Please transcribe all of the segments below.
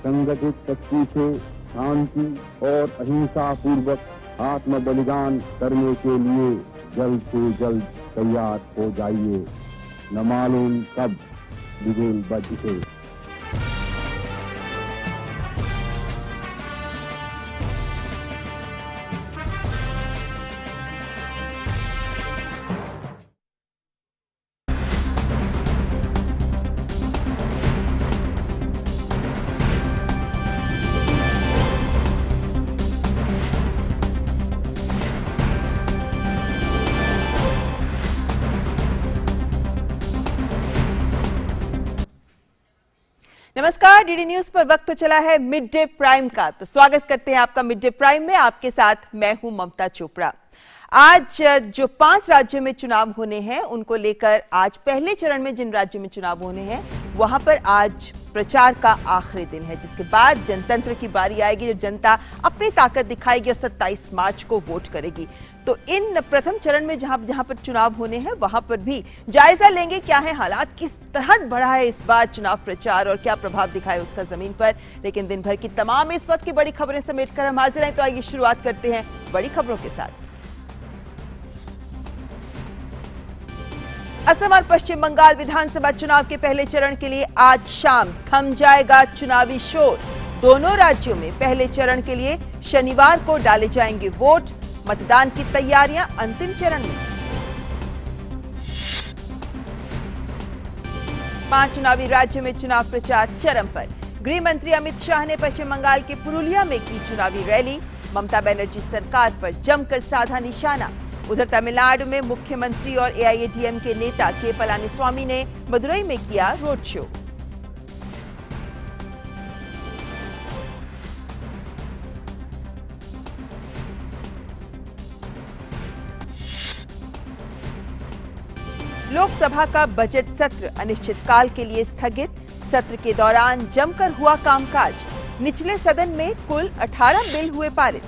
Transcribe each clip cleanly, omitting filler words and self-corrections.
संगठित शक्ति से शांति और अहिंसा पूर्वक आत्म बलिदान करने के लिए जल्द से जल्द तैयार हो जाइए। न मालूम कब बिगुल बज उठे। नमस्कार, डीडी न्यूज पर वक्त तो चला है मिड डे प्राइम का। तो स्वागत करते हैं आपका मिड डे प्राइम में। आपके साथ मैं हूं ममता चोपड़ा। आज जो 5 राज्यों में चुनाव होने हैं उनको लेकर आज पहले चरण में जिन राज्यों में चुनाव होने हैं वहां पर आज प्रचार का आखिरी दिन है, जिसके बाद जनतंत्र की बारी आएगी, जो जनता अपनी ताकत दिखाएगी और 27 मार्च को वोट करेगी। तो इन प्रथम चरण में जहां पर चुनाव होने हैं वहां पर भी जायजा लेंगे क्या है हालात, किस तरह बढ़ा है इस बार चुनाव प्रचार और क्या प्रभाव दिखा है उसका जमीन पर। लेकिन दिन भर की तमाम इस वक्त की बड़ी खबरें समेटकर हम हाजिर हैं। तो आइए शुरुआत करते हैं बड़ी खबरों के साथ। असम और पश्चिम बंगाल विधानसभा चुनाव के पहले चरण के लिए आज शाम थम जाएगा चुनावी शोर। दोनों राज्यों में पहले चरण के लिए शनिवार को डाले जाएंगे वोट। मतदान की तैयारियां अंतिम चरण में। 5 चुनावी राज्यों में चुनाव प्रचार चरम पर। गृह मंत्री अमित शाह ने पश्चिम बंगाल के पुरुलिया में की चुनावी रैली। ममता बनर्जी सरकार पर जमकर साधा निशाना। उधर तमिलनाडु में मुख्यमंत्री और एआईएडीएमके नेता के पलानीस्वामी ने मदुरई में किया रोड शो। लोकसभा का बजट सत्र अनिश्चितकाल के लिए स्थगित। सत्र के दौरान जमकर हुआ कामकाज। निचले सदन में कुल 18 बिल हुए पारित।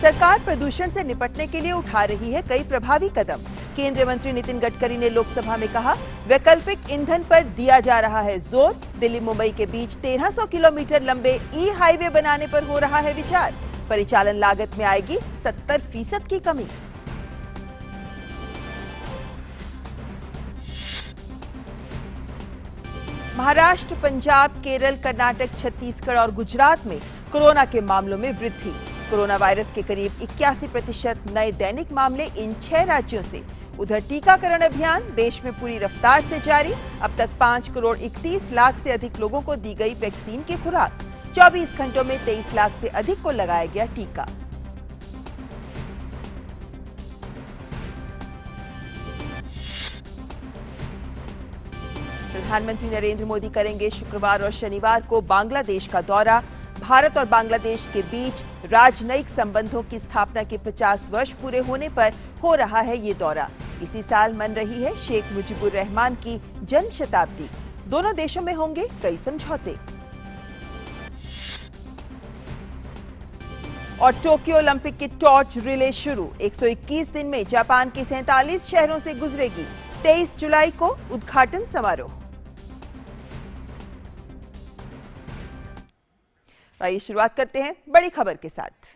सरकार प्रदूषण से निपटने के लिए उठा रही है कई प्रभावी कदम। केंद्रीय मंत्री नितिन गडकरी ने लोकसभा में कहा, वैकल्पिक ईंधन पर दिया जा रहा है जोर। दिल्ली मुंबई के बीच 1300 किलोमीटर लंबे ई-हाईवे बनाने पर हो रहा है विचार। परिचालन लागत में आएगी 70% की कमी। महाराष्ट्र, पंजाब, केरल, कर्नाटक, छत्तीसगढ़ और गुजरात में कोरोना के मामलों में वृद्धि। कोरोना वायरस के करीब 81% नए दैनिक मामले इन 6 राज्यों से। उधर टीकाकरण अभियान देश में पूरी रफ्तार से जारी। अब तक 5 करोड़ 31 लाख से अधिक लोगों को दी गई वैक्सीन की खुराक। 24 घंटों में 23 लाख से अधिक को लगाया गया टीका। प्रधानमंत्री नरेंद्र मोदी करेंगे शुक्रवार और शनिवार को बांग्लादेश का दौरा। भारत और बांग्लादेश के बीच राजनयिक संबंधों की स्थापना के 50 वर्ष पूरे होने पर हो रहा है ये दौरा। इसी साल मन रही है शेख मुजीबुर रहमान की जन्म शताब्दी। दोनों देशों में होंगे कई समझौते। और टोक्यो ओलंपिक की टॉर्च रिले शुरू। 121 दिन में जापान के 47 शहरों से गुजरेगी। 23 जुलाई को उद्घाटन समारोह। आइए शुरुआत करते हैं बड़ी खबर के साथ।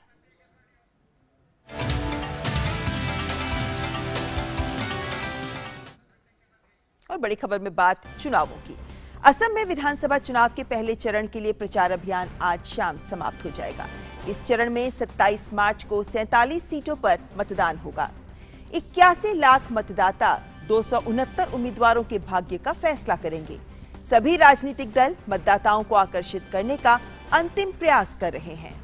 और बड़ी खबर में बात चुनावों की। असम में विधानसभा चुनाव के पहले चरण के लिए प्रचार अभियान आज शाम समाप्त हो जाएगा। इस चरण में 27 मार्च को 47 सीटों पर मतदान होगा। 81 लाख मतदाता 269 उम्मीदवारों के भाग्य का फैसला करेंगे। सभी राजनीतिक दल मतदाताओं को आकर्षित करने का अंतिम प्रयास कर रहे हैं।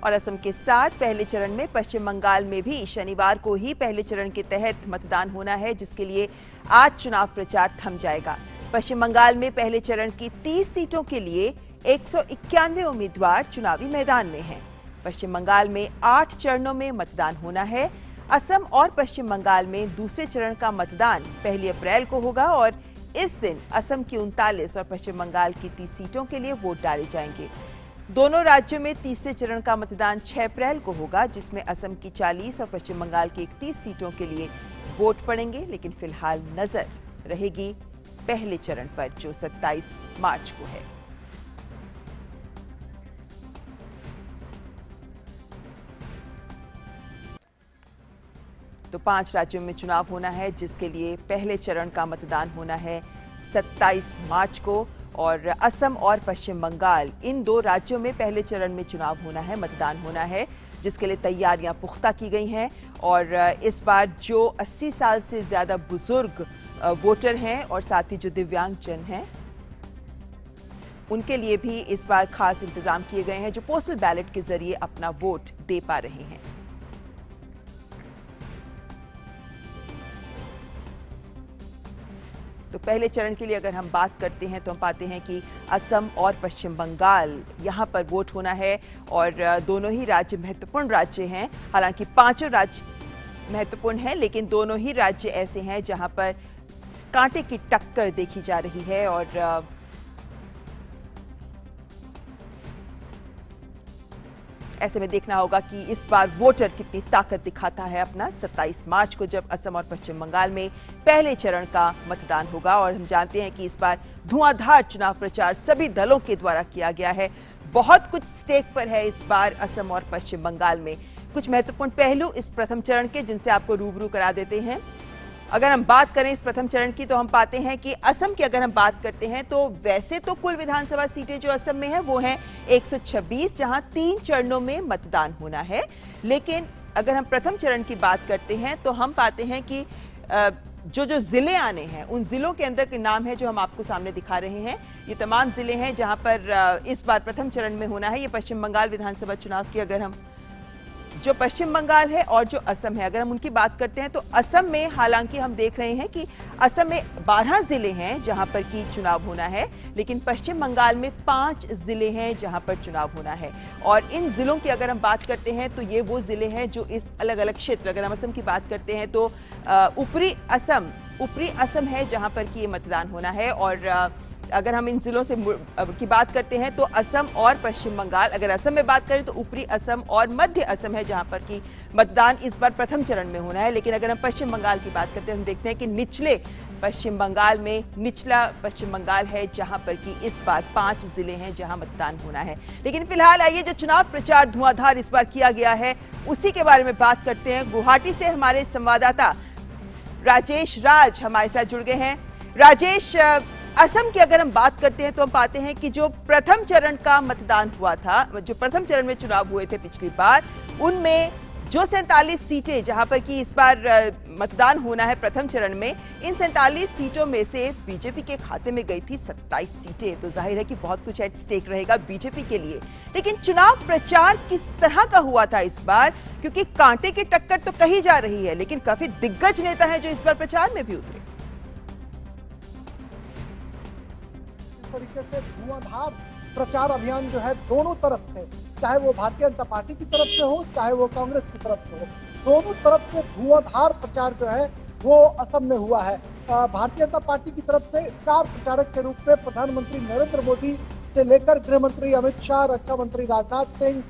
और असम के साथ पहले चरण में पश्चिम बंगाल में भी शनिवार को ही पहले चरण के तहत मतदान होना है, जिसके लिए आज चुनाव प्रचार थम जाएगा। पश्चिम बंगाल में पहले चरण की 30 सीटों के लिए 191 उम्मीदवार चुनावी मैदान में हैं। पश्चिम बंगाल में 8 चरणों में मतदान होना है। असम और पश्चिम बंगाल में दूसरे चरण का मतदान 1 अप्रैल को होगा और इस दिन असम की 39 और पश्चिम बंगाल की 30 सीटों के लिए वोट डाले जाएंगे। दोनों राज्यों में तीसरे चरण का मतदान 6 अप्रैल को होगा, जिसमें असम की 40 और पश्चिम बंगाल की 31 सीटों के लिए वोट पड़ेंगे। लेकिन फिलहाल नजर रहेगी पहले चरण पर, जो 27 मार्च को है। तो 5 राज्यों में चुनाव होना है, जिसके लिए पहले चरण का मतदान होना है 27 मार्च को। और असम और पश्चिम बंगाल, इन 2 राज्यों में पहले चरण में चुनाव होना है, मतदान होना है, जिसके लिए तैयारियां पुख्ता की गई हैं। और इस बार जो 80 साल से ज्यादा बुजुर्ग वोटर हैं और साथ ही जो दिव्यांगजन हैं, उनके लिए भी इस बार खास इंतजाम किए गए हैं, जो पोस्टल बैलेट के जरिए अपना वोट दे पा रहे हैं। तो पहले चरण के लिए अगर हम बात करते हैं तो हम पाते हैं कि असम और पश्चिम बंगाल, यहां पर वोट होना है। और दोनों ही राज्य महत्वपूर्ण राज्य हैं। हालांकि 5 राज्य महत्वपूर्ण हैं, लेकिन दोनों ही राज्य ऐसे हैं जहां पर कांटे की टक्कर देखी जा रही है। और ऐसे में देखना होगा कि इस बार वोटर कितनी ताकत दिखाता है अपना। 27 मार्च को जब असम और पश्चिम बंगाल में पहले चरण का मतदान होगा। और हम जानते हैं कि इस बार धुआंधार चुनाव प्रचार सभी दलों के द्वारा किया गया है। बहुत कुछ स्टेक पर है इस बार असम और पश्चिम बंगाल में। कुछ महत्वपूर्ण पहलू इस प्रथम चरण के, जिनसे आपको रूबरू करा देते हैं। अगर हम बात करें इस प्रथम चरण की, तो हम पाते हैं कि असम की अगर हम बात करते हैं तो वैसे तो कुल विधानसभा सीटें जो असम में है वो हैं 126, जहां 3 चरणों में मतदान होना है। लेकिन अगर हम प्रथम चरण की बात करते हैं तो हम पाते हैं कि जो जिले आने हैं, उन जिलों के अंदर के नाम है जो हम आपको सामने दिखा रहे हैं। ये तमाम जिले हैं जहां पर इस बार प्रथम चरण में होना है। ये पश्चिम बंगाल विधानसभा चुनाव की, अगर हम जो पश्चिम बंगाल है और जो असम है, अगर हम उनकी बात करते हैं तो असम में हालांकि हम देख रहे हैं कि असम में 12 जिले हैं जहां पर की चुनाव होना है, लेकिन पश्चिम बंगाल में 5 जिले हैं जहां पर चुनाव होना है। और इन जिलों की अगर हम बात करते हैं तो ये वो जिले हैं जो इस अलग अलग क्षेत्र, अगर हम असम की बात करते हैं तो ऊपरी असम है जहां पर की ये मतदान होना है। और अगर हम इन जिलों से की बात करते हैं तो असम और पश्चिम बंगाल, अगर असम में बात करें तो ऊपरी असम और मध्य असम है जहां पर की मतदान इस बार प्रथम चरण में होना है। लेकिन अगर हम पश्चिम बंगाल की बात करते हैं, हम देखते हैं कि निचले पश्चिम बंगाल में निचला पश्चिम बंगाल है जहां पर की इस बार 5 जिले हैं जहां मतदान होना है। लेकिन फिलहाल आइए जो चुनाव प्रचार धुआंधार इस बार किया गया है उसी के बारे में बात करते हैं। गुवाहाटी से हमारे संवाददाता राजेश राज हमारे साथ जुड़ गए हैं। राजेश, असम की अगर हम बात करते हैं तो हम पाते हैं कि जो प्रथम चरण का मतदान हुआ था, जो प्रथम चरण में चुनाव हुए थे पिछली बार, उनमें जो 47 सीटें जहां पर कि इस बार मतदान होना है प्रथम चरण में, इन 47 सीटों में से बीजेपी के खाते में गई थी 27 सीटें। तो जाहिर है कि बहुत कुछ एट स्टेक रहेगा बीजेपी के लिए। लेकिन चुनाव प्रचार किस तरह का हुआ था इस बार, क्योंकि कांटे की टक्कर तो कही जा रही है, लेकिन काफी दिग्गज नेता हैं जो इस बार प्रचार में भी उतरे। तरीके से धुआंधार प्रचार अभियान जो है दोनों तरफ से, चाहे वो भारतीय जनता पार्टी की तरफ से हो चाहे वो कांग्रेस की तरफ से हो, दोनों तरफ से धुआंधार प्रचार जो है वो असम में हुआ है। भारतीय जनता पार्टी की तरफ से स्टार प्रचारक के रूप में प्रधानमंत्री नरेंद्र मोदी से लेकर गृह मंत्री अमित शाह, रक्षा मंत्री राजनाथ सिंह,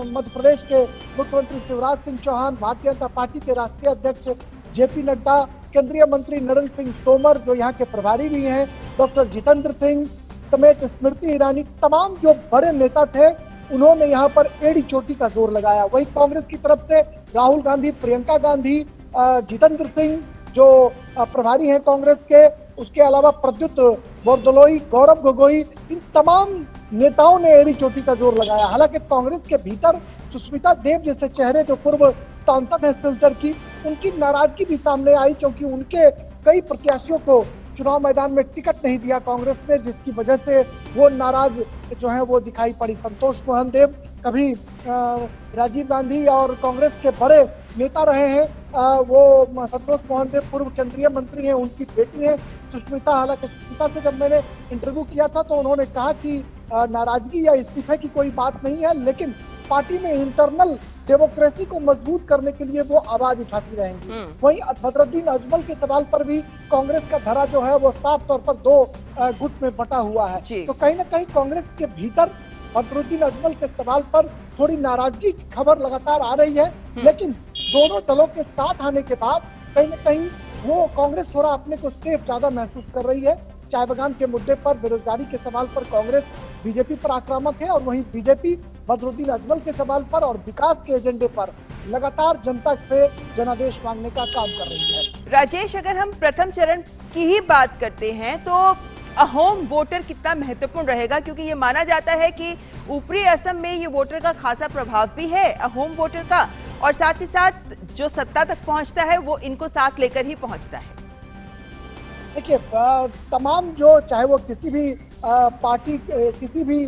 मध्य प्रदेश के मुख्यमंत्री शिवराज सिंह चौहान, भारतीय जनता पार्टी के राष्ट्रीय अध्यक्ष जेपी नड्डा, केंद्रीय मंत्री नरेंद्र सिंह तोमर जो यहाँ के प्रभारी भी हैं, डॉक्टर जितेंद्र सिंह समेत स्मृति ईरानी, तमाम जो बड़े नेता थे उन्होंने यहाँ पर एड़ी चोटी का जोर लगाया। वहीं कांग्रेस की तरफ से राहुल गांधी, प्रियंका गांधी, जितेंद्र सिंह जो प्रभारी हैं कांग्रेस के, उसके अलावा प्रद्युत बोरदोलोई, गौरव गोगोई, इन तमाम नेताओं ने एड़ी चोटी का जोर लगाया। हालांकि कांग्रेस के भीतर सुष्मिता देव जैसे चेहरे जो पूर्व सांसद हैं सिलचर की, उनकी नाराजगी भी सामने आई, क्योंकि उनके कई प्रत्याशियों को चुनाव मैदान में टिकट नहीं दिया कांग्रेस ने, जिसकी वजह से वो नाराज जो है वो दिखाई पड़ी। संतोष मोहन देव कभी राजीव गांधी और कांग्रेस के बड़े नेता रहे हैं, वो संतोष मोहन देव पूर्व केंद्रीय मंत्री हैं, उनकी बेटी है सुष्मिता। हालांकि सुष्मिता से जब मैंने इंटरव्यू किया था तो उन्होंने कहा कि नाराजगी या इस्तीफे की कोई बात नहीं है, लेकिन पार्टी में इंटरनल डेमोक्रेसी को मजबूत करने के लिए वो आवाज उठाती रहेंगी। वहीं बदरुद्दीन अजमल के सवाल पर भी कांग्रेस का धरा जो है वो साफ तौर पर 2 गुट में बटा हुआ है। तो कहीं ना कहीं कांग्रेस के भीतर बदरुद्दीन अजमल के सवाल पर थोड़ी नाराजगी की खबर लगातार आ रही है, लेकिन दोनों दलों के साथ आने के बाद कहीं न कहीं वो कांग्रेस थोड़ा अपने को सेफ ज्यादा महसूस कर रही है। चाय बागान के मुद्दे पर, बेरोजगारी के सवाल पर कांग्रेस बीजेपी पर आक्रामक है और वहीं बीजेपी बदरुद्दीन अजमल के सवाल पर और विकास के एजेंडे पर लगातार जनता से जनादेश मांगने का काम कर रही है। राजेश, अगर हम प्रथम चरण की ही बात करते हैं तो अहोम वोटर कितना महत्वपूर्ण रहेगा, क्योंकि ये माना जाता है कि ऊपरी असम में ये वोटर का खासा प्रभाव भी है अहोम वोटर का, और साथ ही साथ जो सत्ता तक पहुंचता है वो इनको साथ लेकर ही पहुंचता है। देखिए, तमाम जो चाहे वो किसी भी पार्टी, किसी भी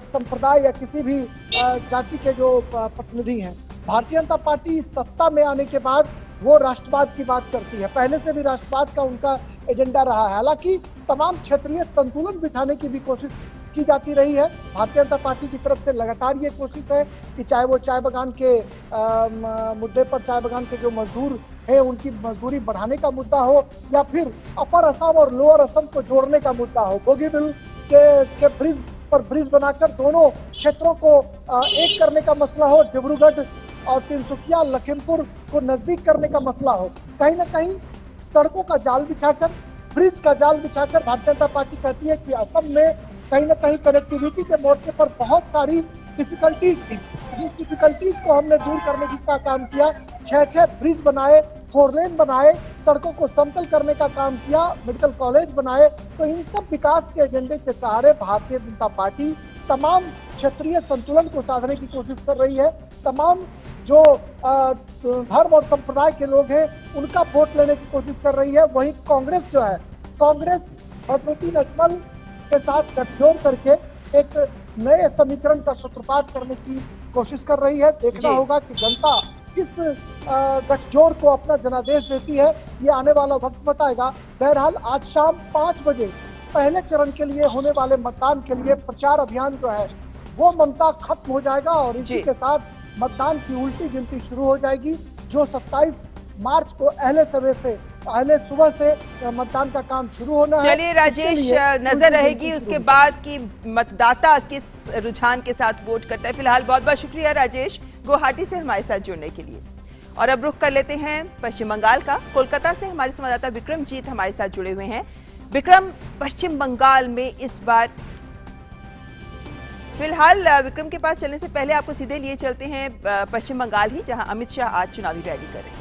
संप्रदाय या किसी भी जाति के जो प्रतिनिधि हैं, भारतीय जनता पार्टी सत्ता में आने के बाद वो राष्ट्रवाद की बात करती है। पहले से भी राष्ट्रवाद का उनका एजेंडा रहा है। हालांकि तमाम क्षेत्रीय संतुलन बिठाने की भी कोशिश की जाती रही है। भारतीय जनता पार्टी की तरफ से लगातार ये कोशिश है कि चाहे वो चाय बागान के मुद्दे पर, चाय बागान के जो मजदूर है उनकी मजदूरी बढ़ाने का मुद्दा हो, या फिर अपर असम और लोअर असम को जोड़ने का मुद्दा हो, बोगीबिल के ब्रिज पर ब्रिज बनाकर दोनों क्षेत्रों को एक करने का मसला हो, डिब्रूगढ़ और तिनसुकिया, लखीमपुर को नजदीक करने का मसला हो, कहीं ना कहीं सड़कों का जाल बिछाकर, ब्रिज का जाल बिछाकर भारतीय जनता पार्टी कहती है कि असम में कहीं ना कहीं कनेक्टिविटी के मोर्चे पर बहुत सारी डिफिकल्टीज थी। जिस डिफिकल्टीज को हमने दूर करने का काम किया, 6 ब्रिज बनाए, 4 लेन बनाए, सड़कों को समतल करने का काम किया, मेडिकल कॉलेज बनाए। तो इन सब विकास के एजेंडे के सहारे भारतीय जनता पार्टी तमाम क्षेत्रीय संतुलन को साधने की कोशिश कर रही है। तमाम जो धर्म और संप्रदाय के लोग हैं उनका वोट लेने की कोशिश कर रही है। वहीं कांग्रेस जो है, कांग्रेस बदरुद्दीन अजमल के साथ गठजोड़ करके एक नए समीकरण का सूत्रपात करने की कोशिश कर रही है। देखना होगा कि जनता किस गठजोड़ को अपना जनादेश देती है, ये आने वाला वक्त बताएगा। बहरहाल आज शाम 5 बजे पहले चरण के लिए होने वाले मतदान के लिए प्रचार अभियान जो है वो ममता खत्म हो जाएगा और इसी के साथ मतदान की उल्टी गिनती शुरू हो जाएगी, जो 27 मार्च को अहले सुबह से मतदान का काम शुरू होना है। चलिए राजेश, नजर रहेगी उसके बाद कि मतदाता किस रुझान के साथ वोट करता है। फिलहाल बहुत बहुत शुक्रिया राजेश, गुवाहाटी से हमारे साथ जुड़ने के लिए। और अब रुख कर लेते हैं पश्चिम बंगाल का। कोलकाता से हमारे संवाददाता विक्रमजीत हमारे साथ जुड़े हुए हैं। विक्रम, पश्चिम बंगाल में इस बार फिलहाल विक्रम के पास चलने से पहले आपको सीधे लिए चलते हैं पश्चिम बंगाल ही, जहां अमित शाह आज चुनावी रैली कर रहे हैं।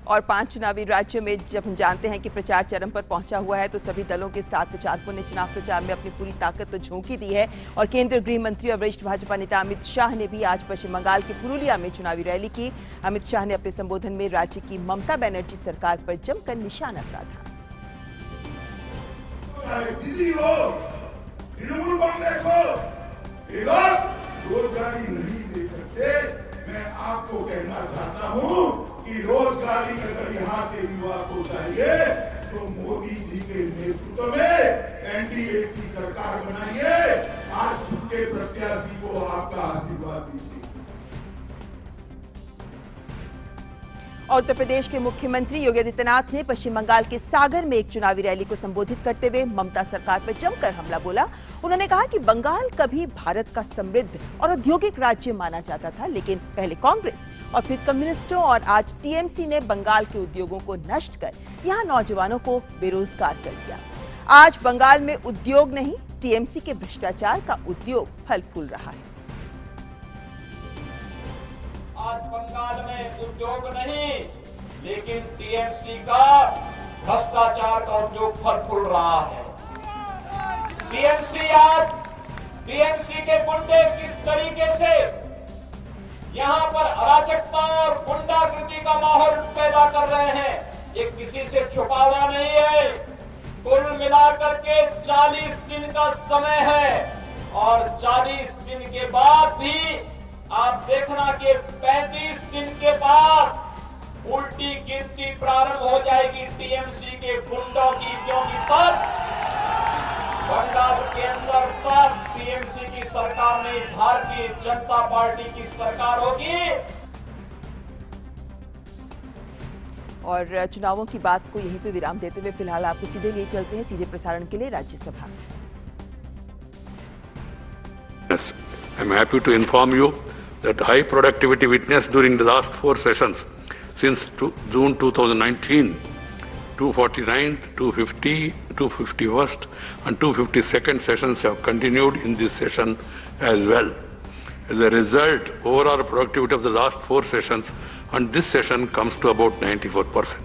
और 5 चुनावी राज्यों में जब हम जानते हैं कि प्रचार चरम पर पहुंचा हुआ है, तो सभी दलों के स्टार प्रचारकों ने चुनाव प्रचार में अपनी पूरी ताकत तो झोंकी दी है। और केंद्रीय गृह मंत्री और वरिष्ठ भाजपा नेता अमित शाह ने भी आज पश्चिम बंगाल के पुरुलिया में चुनावी रैली की। अमित शाह ने अपने संबोधन में राज्य की ममता बनर्जी सरकार पर जमकर निशाना साधा। तृणमूल कांग्रेस हो, रोजगारी नहीं दे सकते। मैं आपको कहना चाहता हूं कि रोजगारी अगर यहाँ के युवा को चाहिए तो मोदी जी के नेतृत्व में एनडीए की सरकार बनाइए। आज के प्रत्याशी को आपका आशीर्वाद दीजिए। और उत्तर प्रदेश के मुख्यमंत्री योगी आदित्यनाथ ने पश्चिम बंगाल के सागर में एक चुनावी रैली को संबोधित करते हुए ममता सरकार पर जमकर हमला बोला। उन्होंने कहा कि बंगाल कभी भारत का समृद्ध और औद्योगिक राज्य माना जाता था, लेकिन पहले कांग्रेस और फिर कम्युनिस्टों और आज टीएमसी ने बंगाल के उद्योगों को नष्ट कर यहाँ नौजवानों को बेरोजगार कर दिया। आज बंगाल में उद्योग नहीं, टीएमसी के भ्रष्टाचार का उद्योग फल फूल रहा है। आज बंगाल में उद्योग नहीं, लेकिन टीएमसी का भ्रष्टाचार का उद्योग फल फूल रहा है। टीएमसी के गुंडे किस तरीके से यहां पर अराजकता और गुंडागर्दी का माहौल पैदा कर रहे हैं, ये किसी से छुपा हुआ नहीं है। कुल मिलाकर के 40 दिन का समय है और 40 दिन के बाद भी आप देखना कि 35 दिन के बाद उल्टी गिनती प्रारंभ हो जाएगी टीएमसी के गुंडों की, क्योंकि तब बंगाल के अंदर तब टीएमसी की सरकार नहीं, भारतीय जनता पार्टी की सरकार होगी। और चुनावों की बात को यहीं पे विराम देते हुए फिलहाल आपको सीधे लिए चलते हैं सीधे प्रसारण के लिए Rajya Sabha. Yes, I am happy to inform you that high productivity witnessed during the last 4 sessions since June 2019, 249th, 250, 251st and 252nd sessions have continued in this session as well. As a result, overall productivity of the last 4 sessions and this session comes to about 94%.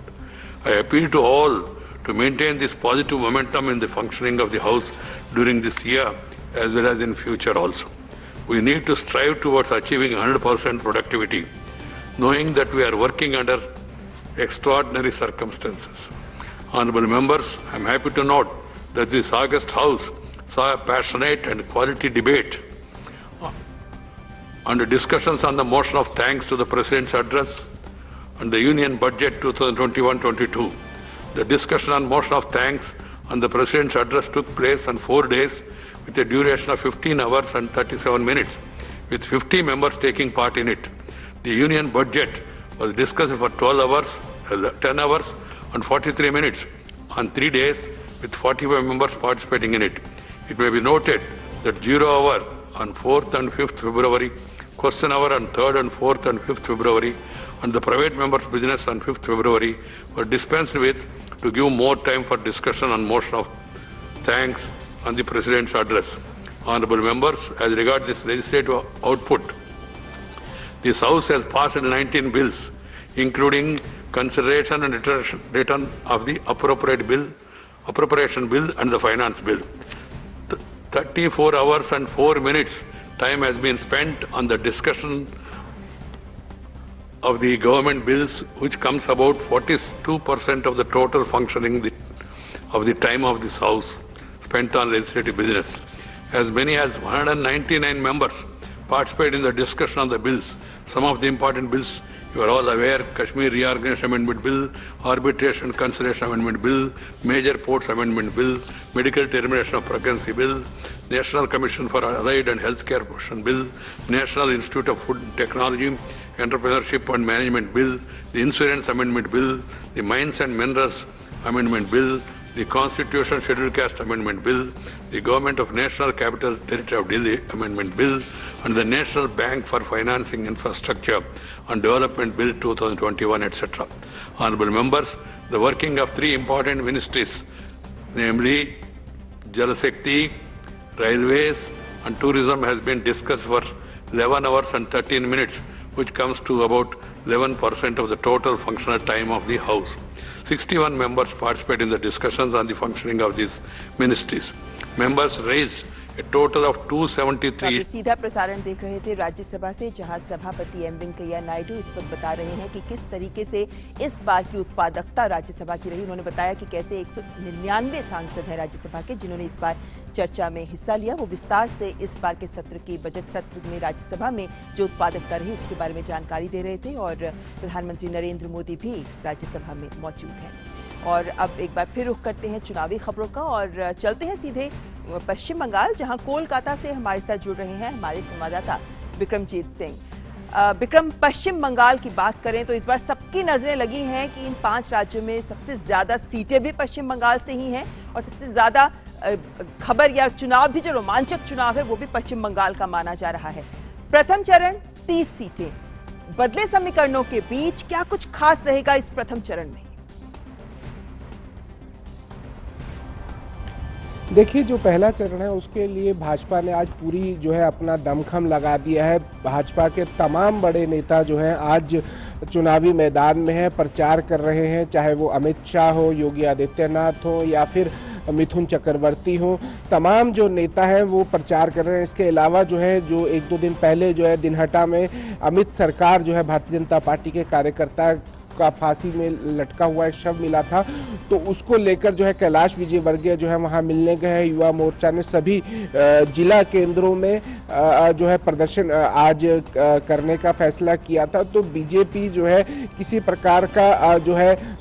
I appeal to all to maintain this positive momentum in the functioning of the House during this year as well as in future also. We need to strive towards achieving 100% productivity, knowing that we are working under extraordinary circumstances. Honorable members, I am happy to note that this August House saw a passionate and quality debate and discussions on the motion of thanks to the President's address and the Union Budget 2021-22. The discussion on motion of thanks and the President's address took place on 4 days with a duration of 15 hours and 37 minutes, with 50 members taking part in it. The Union Budget was discussed for 10 hours and 43 minutes on 3 days, with 45 members participating in it. It may be noted that 0 hour on 4th and 5th February, question hour on 3rd and 4th and 5th February, and the private members' business on 5th February were dispensed with to give more time for discussion on motion of thanks on the President's address. Honorable members, as regards this legislative output, this House has passed 19 bills, including consideration and return of the appropriation bill and the finance bill. 34 hours and 4 minutes time has been spent on the discussion of the government bills, which comes about 42% of the total functioning of the time of this House spent on legislative business. As many as 199 members participated in the discussion on the bills. Some of the important bills you are all aware: Kashmir Reorganization Amendment Bill, Arbitration Conciliation Amendment Bill, Major Ports Amendment Bill, Medical Termination of Pregnancy Bill, National Commission for Allied and Healthcare Promotion Bill, National Institute of Food and Technology, Entrepreneurship and Management Bill, the Insurance Amendment Bill, the Mines and Minerals Amendment Bill, the Constitution Scheduled Caste Amendment Bill, the Government of National Capital Territory of Delhi Amendment Bill, and the National Bank for Financing Infrastructure and Development Bill 2021, etc. Honorable members, the working of 3 important ministries, namely Jal Shakti, Railways and Tourism, has been discussed for 11 hours and 13 minutes, which comes to about 11% of the total functional time of the House. 61 members participated in the discussions on the functioning of these ministries. Members raised a total of 273. सीधा प्रसारण देख रहे थे राज्यसभा से, जहां सभापति M Venkaiah Naidu इस वक्त बता रहे हैं कि किस तरीके से इस बार की उत्पादकता राज्यसभा की रही। उन्होंने बताया कि कैसे 199 सांसद हैं राज्यसभा के जिन्होंने इस बार चर्चा में हिस्सा लिया। वो विस्तार से इस बार के सत्र की बजट सत्र में राज्यसभा में जो उत्पादकता रही उसके बारे में जानकारी दे रहे थे। और प्रधानमंत्री नरेंद्र मोदी भी राज्यसभा में मौजूद हैं। और अब एक बार फिर रुख करते हैं चुनावी खबरों का और चलते हैं सीधे पश्चिम बंगाल, जहां कोलकाता से हमारे साथ जुड़ रहे हैं हमारे संवाददाता विक्रमजीत सिंह। विक्रम, पश्चिम बंगाल की बात करें तो इस बार सबकी नजरें लगी हैं कि इन 5 राज्यों में सबसे ज्यादा सीटें भी पश्चिम बंगाल से ही हैं और सबसे ज्यादा खबर या चुनाव भी, जो रोमांचक चुनाव है वो भी पश्चिम बंगाल का माना जा रहा है। प्रथम चरण 30 सीटें, बदले समीकरणों के बीच क्या कुछ खास रहेगा इस प्रथम चरण में? देखिए, जो पहला चरण है उसके लिए भाजपा ने आज पूरी जो है अपना दमखम लगा दिया है। भाजपा के तमाम बड़े नेता जो हैं आज चुनावी मैदान में हैं, प्रचार कर रहे हैं, चाहे वो अमित शाह हो, योगी आदित्यनाथ हो या फिर मिथुन चक्रवर्ती हो। तमाम जो नेता हैं वो प्रचार कर रहे हैं। इसके अलावा जो है, जो 1-2 दिन पहले जो है दिनहटा में अमित सरकार जो है भारतीय जनता पार्टी के कार्यकर्ता का फांसी में लटका हुआ एक शव मिला था, तो उसको लेकर जो है कैलाश विजयवर्गीय जो है वहां मिलने गए हैं। युवा मोर्चा ने सभी जिला केंद्रों में जो है प्रदर्शन आज करने का फैसला किया था। तो बीजेपी जो है किसी प्रकार का जो है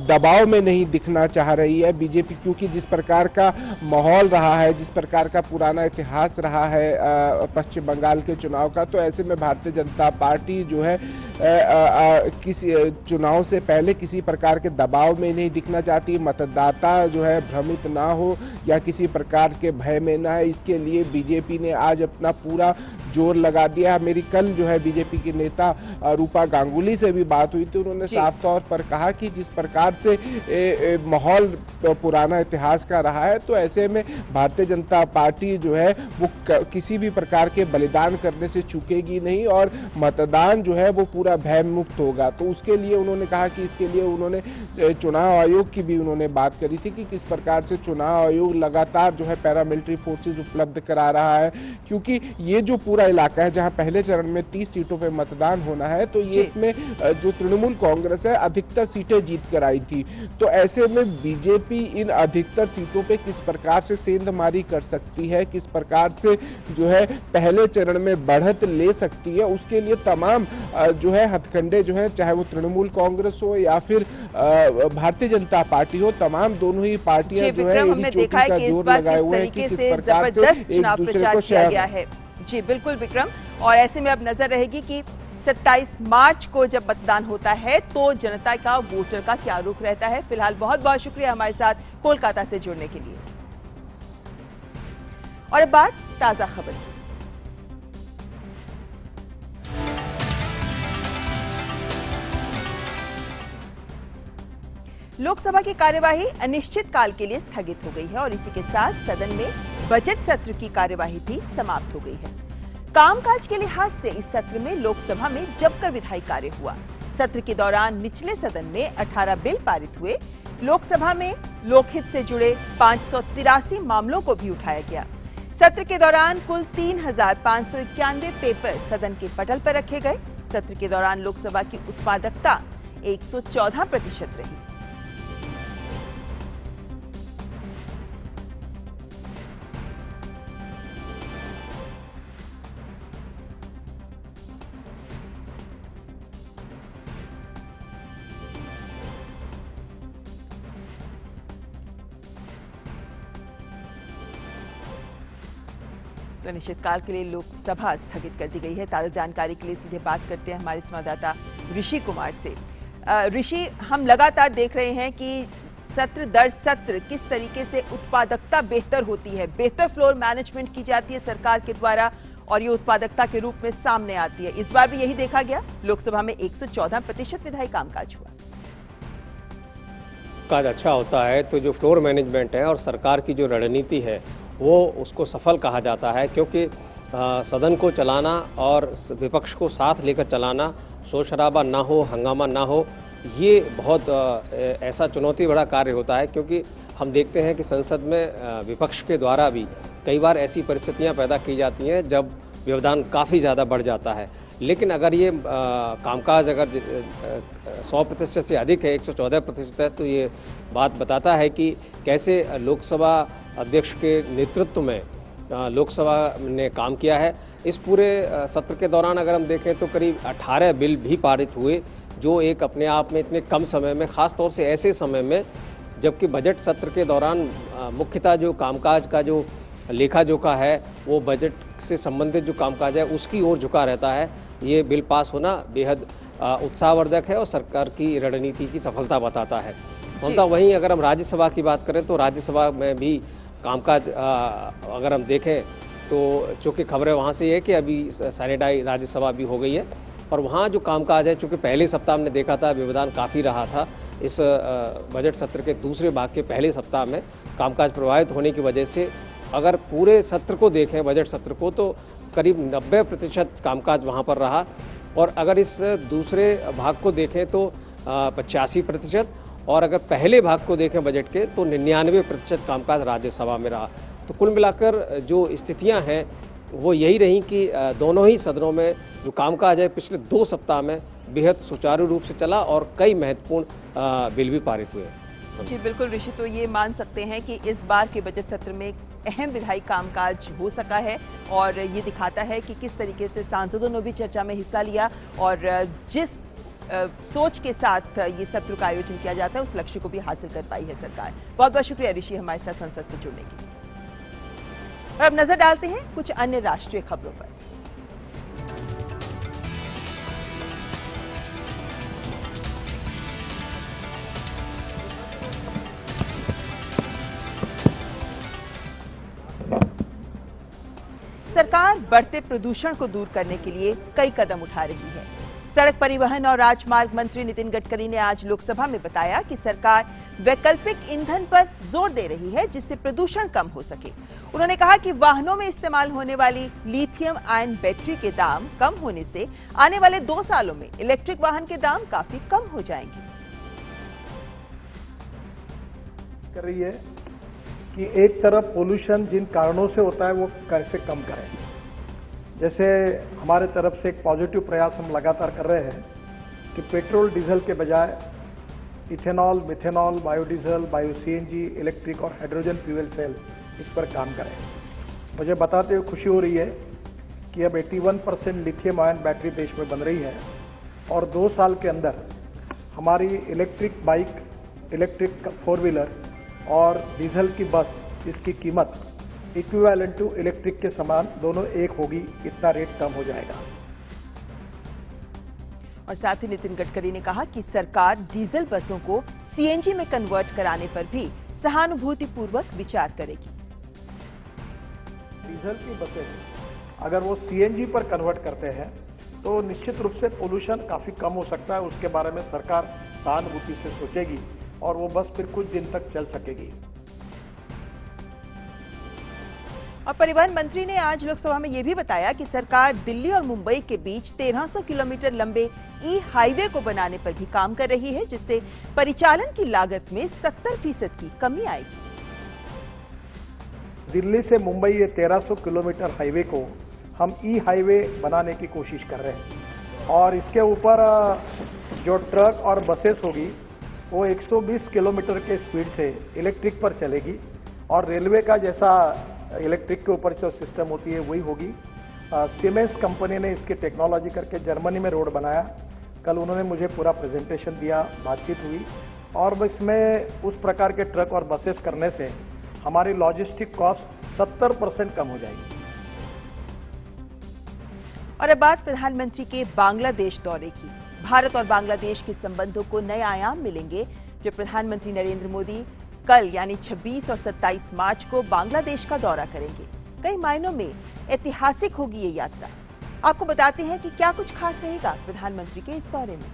दबाव में नहीं दिखना चाह रही है। बीजेपी क्योंकि जिस प्रकार का माहौल रहा है, जिस प्रकार का पुराना इतिहास रहा है पश्चिम बंगाल के चुनाव का, तो ऐसे में भारतीय जनता पार्टी जो है किसी चुनाव चुनाव से पहले किसी प्रकार के दबाव में नहीं दिखना चाहती, मतदाता जो है भ्रमित ना हो या किसी प्रकार के भय में ना है, इसके लिए बीजेपी ने आज अपना पूरा जोर लगा दिया। मेरी कल जो है बीजेपी के नेता रूपा गांगुली से भी बात हुई थी, उन्होंने साफ तौर पर कहा कि जिस प्रकार से माहौल पुराना इतिहास का रहा है, तो ऐसे में भारतीय जनता पार्टी जो है वो किसी भी प्रकार के बलिदान करने से चूकेगी नहीं और मतदान जो है वो पूरा भय मुक्त होगा। तो उसके लिए उन्होंने कहा कि इसके लिए उन्होंने चुनाव आयोग की भी उन्होंने बात करी थी कि किस प्रकार से चुनाव आयोग लगातार जो है पैरामिलिट्री फोर्सेस उपलब्ध करा रहा है, क्योंकि ये जो पूरा इलाका है जहां पहले चरण में 30 सीटों पे मतदान होना है, तो ये इसमें जो तृणमूल कांग्रेस है अधिकतर सीटें जीत कर आई थी। तो ऐसे में बीजेपी इन अधिकतर सीटों पे किस प्रकार से सेंधमारी कर सकती है, किस प्रकार से जो है पहले चरण में बढ़त ले सकती है, उसके लिए तमाम जो है हथकंडे जो है, चाहे वो तृणमूल कांग्रेस हो या फिर भारतीय जनता पार्टी हो, तमाम दोनों ही पार्टियां जो है हमने देखा है कि इस बार किस तरीके से जबरदस्त चुनाव प्रचार किया गया है। जी बिल्कुल विक्रम, और ऐसे में अब नजर रहेगी कि 27 मार्च को जब मतदान होता है तो जनता का, वोटर का क्या रुख रहता है। फिलहाल बहुत बहुत शुक्रिया हमारे साथ कोलकाता से जुड़ने के लिए। और अब बात ताजा खबर की। लोकसभा की कार्यवाही अनिश्चित काल के लिए स्थगित हो गई है और इसी के साथ सदन में बजट सत्र की कार्यवाही भी समाप्त हो गई है। कामकाज के लिहाज से इस सत्र में लोकसभा में जमकर विधायी कार्य हुआ। सत्र के दौरान निचले सदन में 18 बिल पारित हुए। लोकसभा में लोकहित से जुड़े 583 मामलों को भी उठाया गया। सत्र के दौरान कुल 3,591 पेपर सदन के पटल पर रखे गए। सत्र के दौरान लोकसभा की उत्पादकता 114% रही। तो अनिश्चितकाल के लिए लोकसभा स्थगित कर दी गई है। ताजा जानकारी के लिए सीधे बात करते हैं हमारे संवाददाता ऋषि कुमार से। ऋषि, हम लगातार देख रहे हैं कि सत्र दर सत्र किस तरीके से उत्पादकता बेहतर होती है, बेहतर फ्लोर मैनेजमेंट की जाती है सरकार के द्वारा और ये उत्पादकता के रूप में सामने आती है। इस बार भी यही देखा गया। लोकसभा में 114% विधायी कामकाज हुआ। काज अच्छा होता है तो जो फ्लोर मैनेजमेंट है और सरकार की जो रणनीति है वो उसको सफल कहा जाता है, क्योंकि सदन को चलाना और विपक्ष को साथ लेकर चलाना, शोर शराबा ना हो, हंगामा ना हो, ये बहुत ऐसा चुनौती बड़ा कार्य होता है। क्योंकि हम देखते हैं कि संसद में विपक्ष के द्वारा भी कई बार ऐसी परिस्थितियां पैदा की जाती हैं जब व्यवधान काफ़ी ज़्यादा बढ़ जाता है। लेकिन अगर ये कामकाज अगर 100% से अधिक है, 114% है, तो ये बात बताता है कि कैसे लोकसभा अध्यक्ष के नेतृत्व में लोकसभा ने काम किया है। इस पूरे सत्र के दौरान अगर हम देखें तो करीब 18 बिल भी पारित हुए, जो एक अपने आप में इतने कम समय में, ख़ास तौर से ऐसे समय में जबकि बजट सत्र के दौरान मुख्यतः जो कामकाज का जो लेखा जोखा है वो बजट से संबंधित जो कामकाज है उसकी ओर झुका रहता है। ये बिल पास होना बेहद उत्साहवर्धक है और सरकार की रणनीति की सफलता बताता है। वहीं अगर हम राज्यसभा की बात करें तो राज्यसभा में भी कामकाज अगर हम देखें तो चूँकि खबरें वहाँ से है कि अभी सैनिटाइज राज्यसभा भी हो गई है और वहाँ जो कामकाज है, चूँकि पहले सप्ताह हमने देखा था व्यवधान काफ़ी रहा था, इस बजट सत्र के दूसरे भाग के पहले सप्ताह में कामकाज प्रभावित होने की वजह से अगर पूरे सत्र को देखें, बजट सत्र को, तो करीब 90% कामकाज वहाँ पर रहा। और अगर इस दूसरे भाग को देखें तो 85% और अगर पहले भाग को देखें बजट के तो 99% कामकाज राज्यसभा में रहा। तो कुल मिलाकर जो स्थितियां हैं वो यही रही कि दोनों ही सदनों में जो कामकाज है पिछले 2 सप्ताह में बेहद सुचारू रूप से चला और कई महत्वपूर्ण बिल भी पारित हुए। जी बिल्कुल ऋषि, तो ये मान सकते हैं कि इस बार के बजट सत्र में अहम विधायी कामकाज हो सका है और ये दिखाता है कि किस तरीके से सांसदों ने भी चर्चा में हिस्सा लिया और जिस सोच के साथ ये सत्र का आयोजन किया जाता है उस लक्ष्य को भी हासिल कर पाई है सरकार। बहुत बहुत शुक्रिया ऋषि हमारे साथ संसद से जुड़ने के लिए। और अब नजर डालते हैं कुछ अन्य राष्ट्रीय खबरों पर। सरकार बढ़ते प्रदूषण को दूर करने के लिए कई कदम उठा रही है। सड़क परिवहन और राजमार्ग मंत्री नितिन गडकरी ने आज लोकसभा में बताया कि सरकार वैकल्पिक ईंधन पर जोर दे रही है, जिससे प्रदूषण कम हो सके। उन्होंने कहा कि वाहनों में इस्तेमाल होने वाली लिथियम आयन बैटरी के दाम कम होने से आने वाले 2 सालों में इलेक्ट्रिक वाहन के दाम काफी कम हो जाएंगे। कर रही है कि एक तरफ पोल्यूशन जिन कारणों से होता है वो कैसे कम करें। जैसे हमारे तरफ से एक पॉजिटिव प्रयास हम लगातार कर रहे हैं कि पेट्रोल डीजल के बजाय ethanol, methanol, biodiesel, bio CNG, electric और हाइड्रोजन फ्यूल सेल इस पर काम करें। मुझे बताते हुए खुशी हो रही है कि अब 81% लिथियम आयन बैटरी देश में बन रही है और 2 साल के अंदर हमारी इलेक्ट्रिक बाइक, इलेक्ट्रिक 4 व्हीलर और डीजल की बस, इसकी कीमत इक्विवेलेंट टू इलेक्ट्रिक के समान दोनों एक होगी, इतना रेट कम हो जाएगा। और साथ ही नितिन गडकरी ने कहा कि सरकार डीजल बसों को सीएनजी में कन्वर्ट कराने पर भी सहानुभूतिपूर्वक विचार करेगी। डीजल की बसें अगर वो सीएनजी पर कन्वर्ट करते हैं तो निश्चित रूप से पोल्यूशन काफी कम हो सकता है। उसके बारे में सरकार सहानुभूति से सोचेगी और वो बस फिर कुछ दिन तक चल सकेगी। और परिवहन मंत्री ने आज लोकसभा में यह भी बताया कि सरकार दिल्ली और मुंबई के बीच 1300 किलोमीटर लंबे ई हाईवे को बनाने पर भी काम कर रही है, जिससे परिचालन की लागत में 70% की कमी आएगी। दिल्ली से मुंबई ये 1300 किलोमीटर हाईवे को हम ई हाईवे बनाने की कोशिश कर रहे हैं और इसके ऊपर जो ट्रक और बसेस होगी वो 120 किलोमीटर के स्पीड से इलेक्ट्रिक पर चलेगी और रेलवे का जैसा इलेक्ट्रिक के ऊपर जो सिस्टम होती है वही होगी। सीमेंस कंपनी ने इसकी टेक्नोलॉजी करके जर्मनी में रोड बनाया। कल उन्होंने मुझे पूरा प्रेजेंटेशन दिया, बातचीत हुई और इसमें उस प्रकार के ट्रक और बसेस करने से हमारी लॉजिस्टिक कॉस्ट 70% कम हो जाएगी। और अब बात प्रधानमंत्री के बांग्लादेश दौरे की। भारत और बांग्लादेश के संबंधों को नए आयाम मिलेंगे जब प्रधानमंत्री नरेंद्र मोदी कल यानी 26 और 27 मार्च को बांग्लादेश का दौरा करेंगे। कई मायनों में ऐतिहासिक होगी ये यात्रा। आपको बताते हैं कि क्या कुछ खास रहेगा प्रधानमंत्री के इस दौरे में।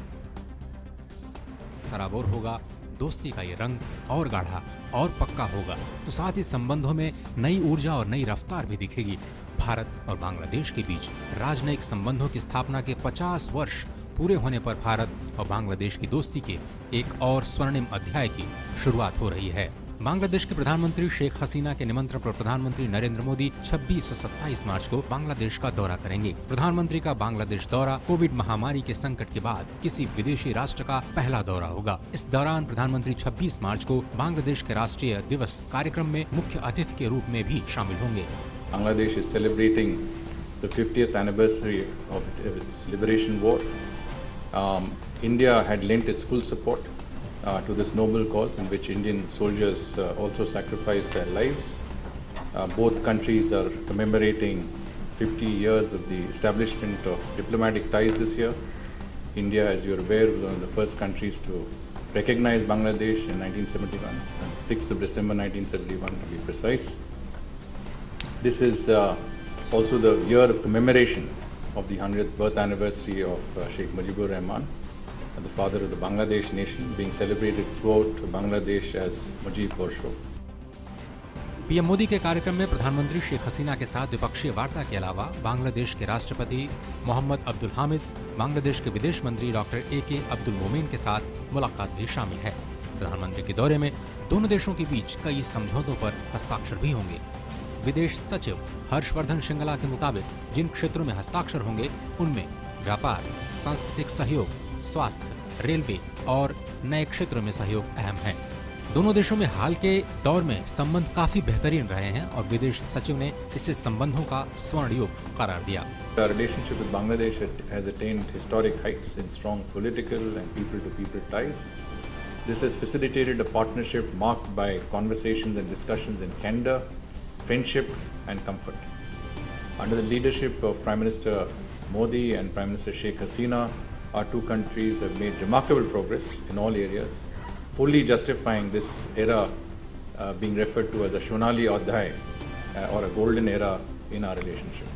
सराबोर होगा, दोस्ती का ये रंग और गाढ़ा और पक्का होगा, तो साथ ही संबंधों में नई ऊर्जा और नई रफ्तार भी दिखेगी। भारत और बांग्लादेश के बीच राजनयिक संबंधों की स्थापना के 50 वर्ष पूरे होने पर भारत और बांग्लादेश की दोस्ती के एक और स्वर्णिम अध्याय की शुरुआत हो रही है। बांग्लादेश के प्रधानमंत्री शेख हसीना के निमंत्रण पर प्रधानमंत्री नरेंद्र मोदी 26 और 27 मार्च को बांग्लादेश का दौरा करेंगे। प्रधानमंत्री का बांग्लादेश दौरा कोविड महामारी के संकट के बाद किसी विदेशी राष्ट्र का पहला दौरा होगा। इस दौरान प्रधानमंत्री 26 मार्च को बांग्लादेश के राष्ट्रीय दिवस कार्यक्रम में मुख्य अतिथि के रूप में भी शामिल होंगे। Bangladesh is celebrating the 50th anniversary of its liberation war. India had lent its full support to this noble cause in which Indian soldiers also sacrificed their lives. Both countries are commemorating 50 years of the establishment of diplomatic ties this year. India, as you're aware, was one of the first countries to recognize Bangladesh in 1971, 6th of December 1971 to be precise. This is also the year of commemoration of the 100th birth anniversary of Sheikh Mujibur Rahman, the father of the Bangladesh nation, being celebrated throughout Bangladesh as Mujib Borsho. PM Modi के कार्यक्रम में प्रधानमंत्री शेख हसीना के साथ द्विपक्षीय वार्ता के अलावा बांग्लादेश के राष्ट्रपति मोहम्मद अब्दुल हामिद, बांग्लादेश के विदेश मंत्री डॉक्टर ए.के. अब्दुल मोमेन के साथ मुलाकात भी शामिल है। प्रधानमंत्री के दौरे में दोनों देशों के बीच कई समझौतों पर हस्ताक्षर भी होंगे। विदेश सचिव हर्षवर्धन श्रृंगला के मुताबिक जिन क्षेत्रों में हस्ताक्षर होंगे उनमें व्यापार, सांस्कृतिक सहयोग, स्वास्थ्य, रेलवे और नए क्षेत्रों में सहयोग अहम है। दोनों देशों में हाल के दौर में संबंध काफी बेहतरीन रहे हैं और विदेश सचिव ने इसे संबंधों का स्वर्ण युग करार दिया। The relationship with Bangladesh has attained historic heights in strong political and people-to-people ties. This has facilitated a partnership marked by conversations and discussions in candor, friendship and comfort. Under the leadership of Prime Minister Modi and Prime Minister Sheikh Hasina, our two countries have made remarkable progress in all areas, fully justifying this era being referred to as a Shonali Adhyay or a golden era in our relationship.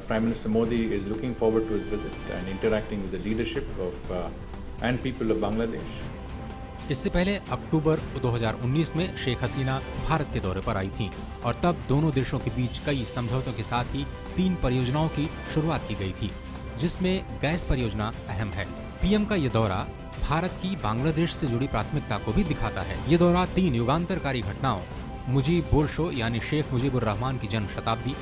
Prime Minister Modi is looking forward to his visit and interacting with the leadership of and people of Bangladesh. इससे पहले अक्टूबर 2019 में शेख हसीना भारत के दौरे पर आई थीं और तब दोनों देशों के बीच कई समझौतों के साथ ही 3 परियोजनाओं की शुरुआत की गई थी, जिसमें गैस परियोजना अहम है। पीएम का ये दौरा भारत की बांग्लादेश से जुड़ी प्राथमिकता को भी दिखाता है। ये दौरा 3 युगांतरकारी घटनाओं मुजीब बुरशो यानी शेख मुजीबुर रहमान की जन्म शताब्दी,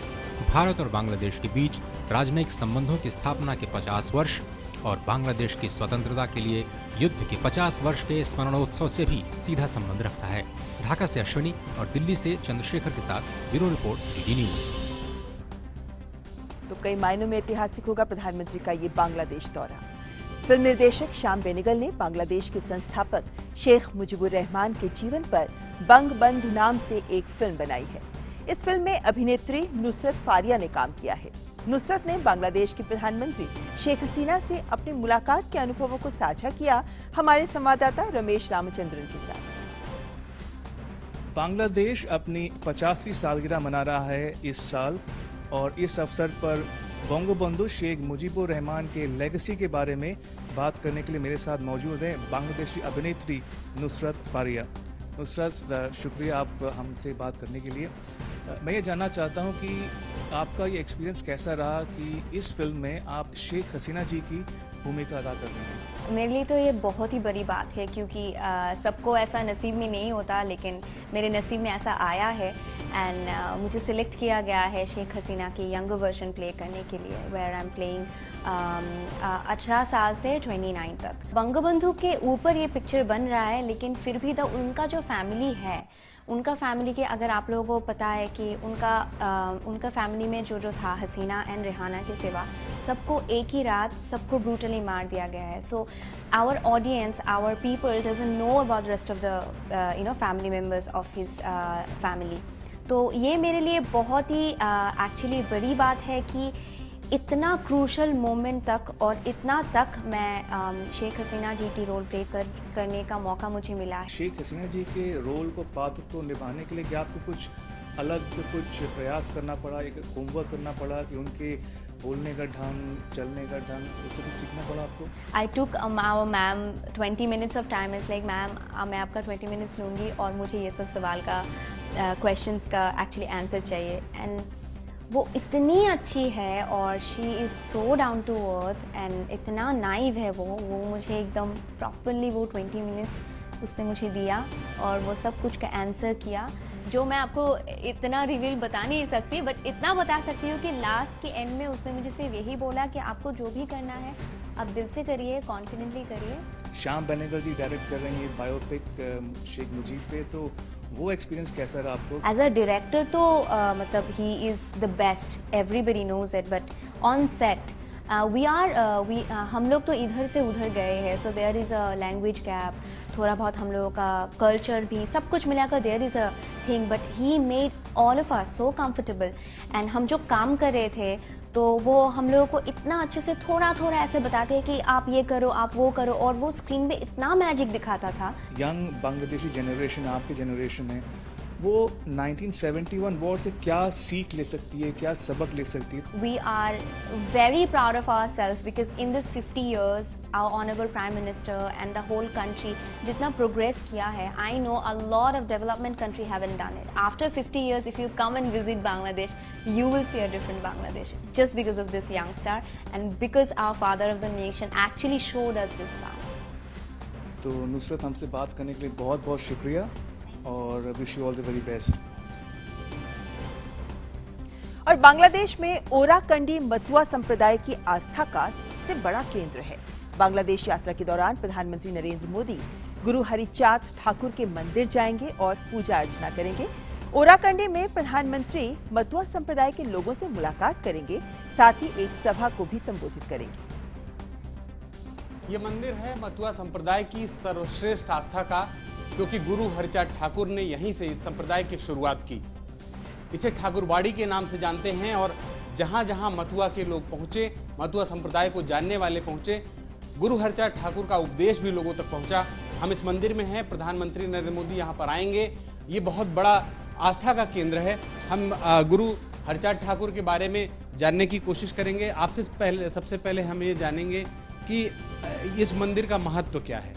भारत और बांग्लादेश के बीच राजनयिक संबंधों की स्थापना के 50 वर्ष और बांग्लादेश की स्वतंत्रता के लिए युद्ध के 50 वर्ष के स्मरणोत्सव से भी सीधा संबंध रखता है। ढाका से अश्विनी और दिल्ली से चंद्रशेखर के साथ ब्यूरो रिपोर्ट डीडी न्यूज। तो कई मायनों में ऐतिहासिक होगा प्रधानमंत्री का ये बांग्लादेश दौरा। फिल्म निर्देशक श्याम बेनेगल ने बांग्लादेश के संस्थापक शेख मुजीबुर रहमान के जीवन पर बंगबंधु नाम से एक फिल्म बनाई है। इस फिल्म में अभिनेत्री नुसरत फारिया ने काम किया है। नुसरत ने बांग्लादेश की प्रधानमंत्री शेख हसीना से अपनी मुलाकात के अनुभवों को साझा किया। हमारे संवाददाता रमेश रामचंद्रन के साथ। बांग्लादेश अपनी 50वीं सालगिरह मना रहा है इस साल और इस अवसर पर बंगबंधु शेख मुजीबुर रहमान के लेगेसी के बारे में बात करने के लिए मेरे साथ मौजूद हैं बांग्लादेशी अभिनेत्री नुसरत फारिया। नुसरत, शुक्रिया आप हमसे बात करने के लिए। मैं ये जानना चाहता हूँ कि आपका ये एक्सपीरियंस कैसा रहा कि इस फिल्म में आप शेख हसीना जी की भूमिका अदा कर रही हैं। मेरे लिए तो ये बहुत ही बड़ी बात है क्योंकि सबको ऐसा नसीब में नहीं होता, लेकिन मेरे नसीब में ऐसा आया है एंड मुझे सिलेक्ट किया गया है शेख हसीना की यंगर वर्जन प्ले करने के लिए, वेयर आई एम प्लेइंग 18 साल से 29 तक। बंगबंधु के ऊपर ये पिक्चर बन रहा है, लेकिन फिर भी उनका जो फैमिली है, उनका फैमिली के अगर आप लोगों को पता है कि उनका फैमिली में जो था हसीना एंड रेहाना के सिवा सबको एक ही रात सबको ब्रूटली मार दिया गया है। So our audience, our people doesn't know about rest of the family members of his family. तो ये मेरे लिए बहुत ही एक्चुअली बड़ी बात है कि इतना क्रूशल मोमेंट तक और इतना तक मैं शेख हसीना जी की रोल प्ले करने का मौका मुझे मिला है। शेख हसीना जी के रोल को, पात्र को निभाने के लिए क्या आपको कुछ अलग कुछ प्रयास करना पड़ा, एक होमवर्क करना पड़ा कि उनके बोलने का ढंग, चलने का ढंग, इससे कुछ सीखना पड़ा आपको? I took our ma'am 20 minutes of time. Is like ma'am मैं आपका 20 मिनट्स लूँगी और मुझे ये सब सवाल का क्वेश्चंस का एक्चुअली आंसर चाहिए। एंड वो इतनी अच्छी है और she is so down to earth एंड इतना नाइव है वो मुझे एकदम प्रॉपरली वो 20 मिनट्स उसने मुझे दिया और वो सब कुछ का आंसर किया, जो मैं आपको इतना रिवील बता नहीं सकती, बट इतना बता सकती हूँ कि लास्ट के एंड में उसने मुझे सिर्फ यही बोला कि आपको जो भी करना है आप दिल से करिए, कॉन्फिडेंटली करिए। श्याम बेनेगल जी डायरेक्ट कर रही हैं बायोपिक शेख मुजीब पे, तो वो एक्सपीरियंस कैसा रहा आपको? एज अ डायरेक्टर तो मतलब he is the best, everybody knows it, but on set हम लोग तो इधर से उधर गए हैं, so there is a language gap, थोड़ा बहुत हम लोगों का कल्चर भी सब कुछ मिलाकर there is a thing, but he made all of us so comfortable. And हम जो काम कर रहे थे तो वो हम लोगों को इतना अच्छे से थोड़ा थोड़ा ऐसे बताते हैं कि आप ये करो, आप वो करो, और वो स्क्रीन पे इतना मैजिक दिखाता था। यंग बांग्लादेशी जनरेशन, आपकी जनरेशन है, वो 1971 वॉर से क्या सीख ले सकती है, क्या सबक ले सकती है? We are very proud of ourselves because in this 50 years our honorable prime minister and the whole country जितना progress किया है, I know a lot of development country haven't done it. After 50 years if you come and visit Bangladesh, you will see a different Bangladesh just because of this young star and because our father of the nation actually showed us this path. तो नुसरत, हमसे बात करने के लिए बहुत बहुत शुक्रिया और wish you all the very best. और बांग्लादेश में ओराकंडी मतुआ संप्रदाय की आस्था का सबसे बड़ा केंद्र है। बांग्लादेश यात्रा के दौरान प्रधानमंत्री नरेंद्र मोदी गुरु हरिचांद ठाकुर के मंदिर जाएंगे और पूजा अर्चना करेंगे। ओराकंडी में प्रधानमंत्री मतुआ संप्रदाय के लोगों से मुलाकात करेंगे, साथ ही एक सभा को भी संबोधित करेंगे। ये मंदिर है मतुआ संप्रदाय की सर्वश्रेष्ठ आस्था का, क्योंकि गुरु हरिचांद ठाकुर ने यहीं से इस संप्रदाय की शुरुआत की। इसे ठाकुरबाड़ी के नाम से जानते हैं और जहाँ जहाँ मतुआ के लोग पहुँचे, मतुआ संप्रदाय को जानने वाले पहुँचे, गुरु हरिचांद ठाकुर का उपदेश भी लोगों तक पहुँचा। हम इस मंदिर में हैं, प्रधानमंत्री नरेंद्र मोदी यहाँ पर आएंगे। ये बहुत बड़ा आस्था का केंद्र है। हम गुरु हरचांद ठाकुर के बारे में जानने की कोशिश करेंगे। आपसे सबसे पहले हम ये जानेंगे कि इस मंदिर का महत्व क्या है।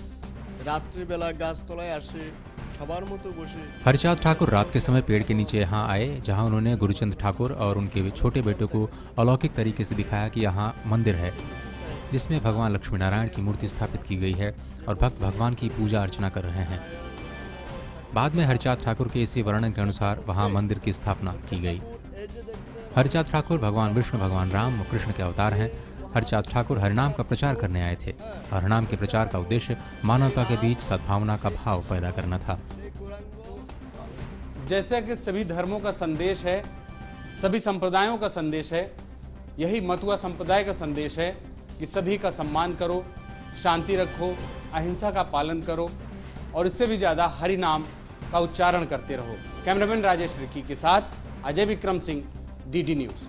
रात्रिबेला गाछतलाय आसे सबार मतो बसे। हरचांद ठाकुर रात के समय पेड़ के नीचे यहाँ आए, जहाँ उन्होंने गुरुचंद ठाकुर और उनके छोटे बेटे को अलौकिक तरीके से दिखाया कि यहाँ मंदिर है जिसमें भगवान लक्ष्मी नारायण की मूर्ति स्थापित की गई है और भक्त भगवान की पूजा अर्चना कर रहे हैं। बाद में हरचांद ठाकुर के इसी वर्णन के अनुसार वहाँ मंदिर की स्थापना की गई। हरचांद ठाकुर भगवान विष्णु, भगवान राम और कृष्ण के अवतार हैं। हरचांद ठाकुर हरिनाम का प्रचार करने आए थे और हरिनाम के प्रचार का उद्देश्य मानवता के बीच सद्भावना का भाव पैदा करना था। जैसा कि सभी धर्मों का संदेश है, सभी संप्रदायों का संदेश है, यही मतुआ संप्रदाय का संदेश है कि सभी का सम्मान करो, शांति रखो, अहिंसा का पालन करो और इससे भी ज्यादा हरि नाम का उच्चारण करते रहो। कैमरामैन राजेश रिकी के साथ अजय विक्रम सिंह, डीडी न्यूज।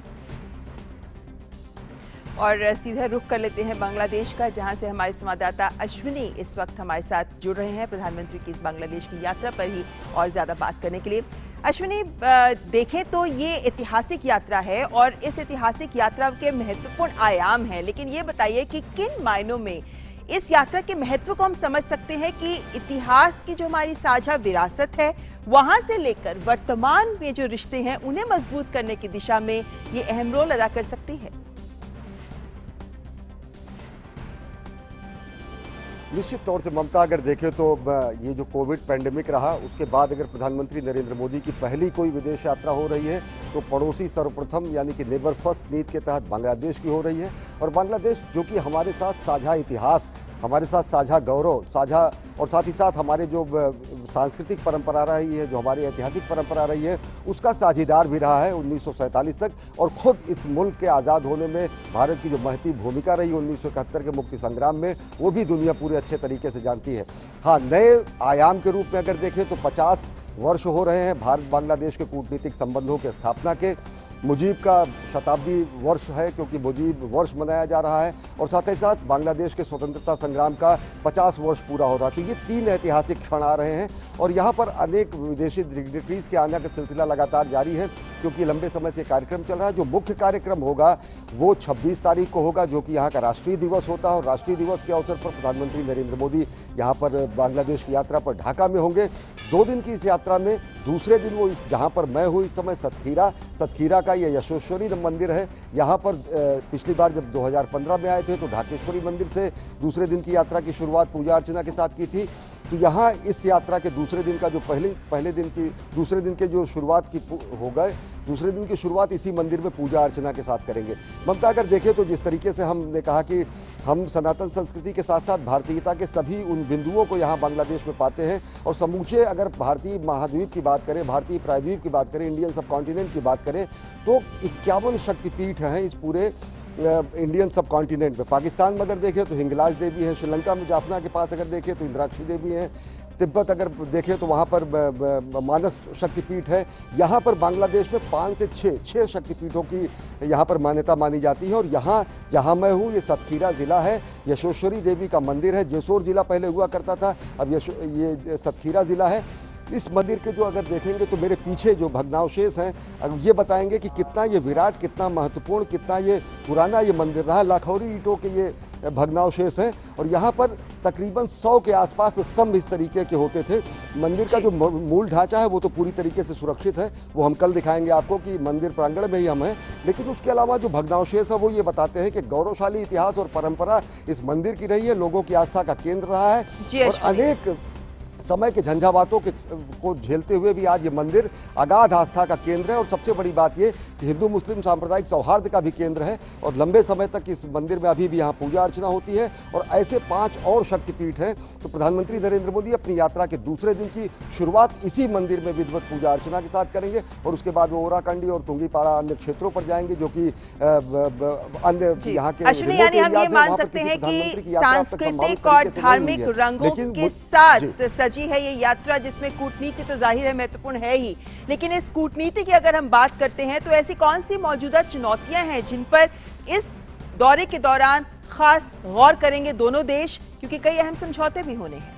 और सीधा रुख कर लेते हैं बांग्लादेश का, जहां से हमारे संवाददाता अश्विनी इस वक्त हमारे साथ जुड़ रहे हैं प्रधानमंत्री की इस बांग्लादेश की यात्रा पर ही और ज्यादा बात करने के लिए। अश्विनी, देखें तो ये ऐतिहासिक यात्रा है और इस ऐतिहासिक यात्रा के महत्वपूर्ण आयाम हैं, लेकिन ये बताइए कि किन मायनों में इस यात्रा के महत्व को हम समझ सकते हैं कि इतिहास की जो हमारी साझा विरासत है वहां से लेकर वर्तमान में जो रिश्ते हैं उन्हें मजबूत करने की दिशा में ये अहम रोल अदा कर सकती है। निश्चित तौर से ममता, अगर देखें तो ये जो कोविड पैंडेमिक रहा उसके बाद अगर प्रधानमंत्री नरेंद्र मोदी की पहली कोई विदेश यात्रा हो रही है तो पड़ोसी सर्वप्रथम यानी कि नेबर फर्स्ट नीति के तहत बांग्लादेश की हो रही है। और बांग्लादेश जो कि हमारे साथ साझा इतिहास, हमारे साथ साझा गौरव, साझा और साथ ही साथ हमारे जो सांस्कृतिक परंपरा रही है, जो हमारी ऐतिहासिक परंपरा रही है, उसका साझीदार भी रहा है 1947 तक। और खुद इस मुल्क के आज़ाद होने में भारत की जो महती भूमिका रही 1971 के मुक्ति संग्राम में, वो भी दुनिया पूरे अच्छे तरीके से जानती है। हाँ, नए आयाम के रूप में अगर देखें तो 50 वर्ष हो रहे हैं भारत बांग्लादेश के कूटनीतिक संबंधों के स्थापना के। मुजीब का शताब्दी वर्ष है क्योंकि मुजीब वर्ष मनाया जा रहा है और साथ ही साथ बांग्लादेश के स्वतंत्रता संग्राम का 50 वर्ष पूरा हो रहा है। तो ये 3 ऐतिहासिक क्षण आ रहे हैं और यहाँ पर अनेक विदेशी डिग्निटरीज के आने का सिलसिला लगातार जारी है क्योंकि लंबे समय से कार्यक्रम चल रहा है। जो मुख्य कार्यक्रम होगा वो 26 तारीख को होगा, जो कि यहाँ का राष्ट्रीय दिवस होता है और राष्ट्रीय दिवस के अवसर पर प्रधानमंत्री नरेंद्र मोदी यहाँ पर बांग्लादेश की यात्रा पर ढाका में होंगे। 2 दिन की इस यात्रा में दूसरे दिन वो जहाँ पर मैं हूँ इस समय सतखीरा का ये यशोश्वरी मंदिर है। यहाँ पर पिछली बार जब 2015 में आए थे तो ढाकेश्वरी मंदिर से दूसरे दिन की यात्रा की शुरुआत पूजा अर्चना के साथ की थी। तो यहाँ इस यात्रा के दूसरे दिन का जो दूसरे दिन के जो शुरुआत की हो गए, दूसरे दिन की शुरुआत इसी मंदिर में पूजा अर्चना के साथ करेंगे। ममता, अगर देखें तो जिस तरीके से हमने कहा कि हम सनातन संस्कृति के साथ साथ भारतीयता के सभी उन बिंदुओं को यहाँ बांग्लादेश में पाते हैं और समूचे अगर भारतीय महाद्वीप की बात करें, भारतीय प्रायद्वीप की बात करें, इंडियन सब कॉन्टिनेंट की बात करें तो 51 शक्तिपीठ हैं इस पूरे इंडियन सब कॉन्टिनेंट में। पाकिस्तान में अगर देखें तो हिंगलाज देवी है, श्रीलंका में जाफना के पास अगर देखें तो इंद्राक्षी देवी है, तिब्बत अगर देखें तो वहाँ पर मानस शक्तिपीठ है। यहाँ पर बांग्लादेश में 5 से 6 शक्तिपीठों की यहाँ पर मान्यता मानी जाती है। और यहाँ जहाँ मैं हूँ ये सतखीरा ज़िला है, यशोश्वरी देवी का मंदिर है। जेसोर ज़िला पहले हुआ करता था, अब ये सतखीरा ज़िला है। इस मंदिर के जो अगर देखेंगे तो मेरे पीछे जो भग्नावशेष हैं ये बताएंगे कि कितना ये विराट, कितना महत्वपूर्ण, कितना ये पुराना ये मंदिर रहा। लाखौरी ईंटों के ये भग्नावशेष हैं और यहाँ पर तकरीबन 100 के आसपास स्तंभ इस तरीके के होते थे। मंदिर का जो मूल ढांचा है वो तो पूरी तरीके से सुरक्षित है, वो हम कल दिखाएंगे आपको कि मंदिर प्रांगण में ही हम हैं। लेकिन उसके अलावा जो भग्नावशेष है वो ये बताते हैं कि गौरवशाली इतिहास और परंपरा इस मंदिर की रही है, लोगों की आस्था का केंद्र रहा है और अनेक समय के झंझावातों को झेलते हुए भी आज ये मंदिर अगाध आस्था का केंद्र है। और सबसे बड़ी बात ये कि हिंदू मुस्लिम सांप्रदायिक सौहार्द का भी केंद्र है और लंबे समय तक इस मंदिर में अभी भी यहाँ पूजा अर्चना होती है। और ऐसे 5 और शक्तिपीठ हैं। तो प्रधानमंत्री नरेंद्र मोदी अपनी यात्रा के दूसरे दिन की शुरुआत इसी मंदिर में विधिवत पूजा अर्चना के साथ करेंगे और उसके बाद वो ओराकांडी और तुंगीपाड़ा अन्य क्षेत्रों पर जाएंगे जो कि अन्य यहाँ के अश्विनी, यानी हम ये मान सकते हैं कि सांस्कृतिक और धार्मिक रंगों के साथ जी है ये यात्रा, जिसमें कूटनीति तो जाहिर है महत्वपूर्ण है ही, लेकिन इस कूटनीति की अगर हम बात करते हैं तो ऐसी कौन सी मौजूदा चुनौतियां हैं जिन पर इस दौरे के दौरान खास गौर करेंगे दोनों देश, क्योंकि कई अहम समझौते भी होने हैं।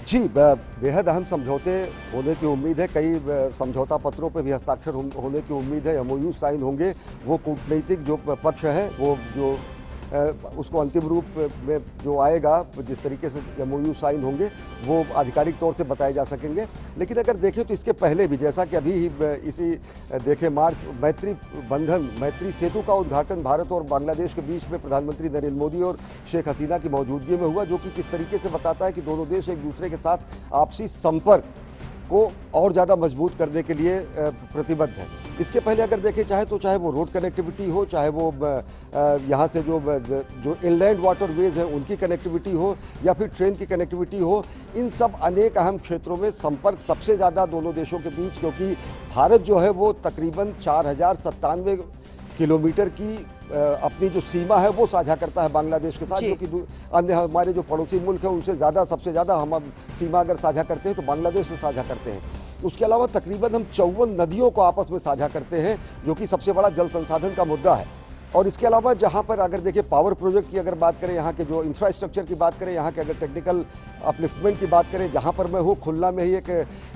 जी, बेहद अहम समझौते होने की उम्मीद है। कई समझौता पत्रों पर भी हस्ताक्षर होने की उम्मीद है। MOU साइन होंगे। वो कूटनीतिक जो पक्ष है वो जो उसको अंतिम रूप में जो आएगा, जिस तरीके से MOU साइन होंगे वो आधिकारिक तौर से बताए जा सकेंगे। लेकिन अगर देखें तो इसके पहले भी, जैसा कि अभी ही इसी देखें मार्च मैत्री सेतु का उद्घाटन भारत और बांग्लादेश के बीच में प्रधानमंत्री नरेंद्र मोदी और शेख हसीना की मौजूदगी में हुआ, जो कि किस तरीके से बताता है कि दोनों देश एक दूसरे के साथ आपसी संपर्क को और ज़्यादा मजबूत करने के लिए प्रतिबद्ध है। इसके पहले अगर देखें चाहे वो रोड कनेक्टिविटी हो, चाहे वो यहाँ से जो इनलैंड वाटरवेज हैं उनकी कनेक्टिविटी हो, या फिर ट्रेन की कनेक्टिविटी हो, इन सब अनेक अहम क्षेत्रों में संपर्क सबसे ज़्यादा दोनों देशों के बीच, क्योंकि भारत जो है वो तकरीबन 4097 किलोमीटर की अपनी जो सीमा है वो साझा करता है बांग्लादेश के साथ, जो कि अन्य हमारे जो पड़ोसी मुल्क हैं उनसे सबसे ज़्यादा हम सीमा अगर साझा करते हैं तो बांग्लादेश से साझा करते हैं। उसके अलावा तकरीबन हम 54 नदियों को आपस में साझा करते हैं, जो कि सबसे बड़ा जल संसाधन का मुद्दा है। और इसके अलावा जहाँ पर अगर देखिए पावर प्रोजेक्ट की अगर बात करें, यहाँ के जो इंफ्रास्ट्रक्चर की बात करें, यहाँ के अगर टेक्निकल अपलिफ्टमेंट की बात करें, जहाँ पर मैं हूँ खुलना में ही एक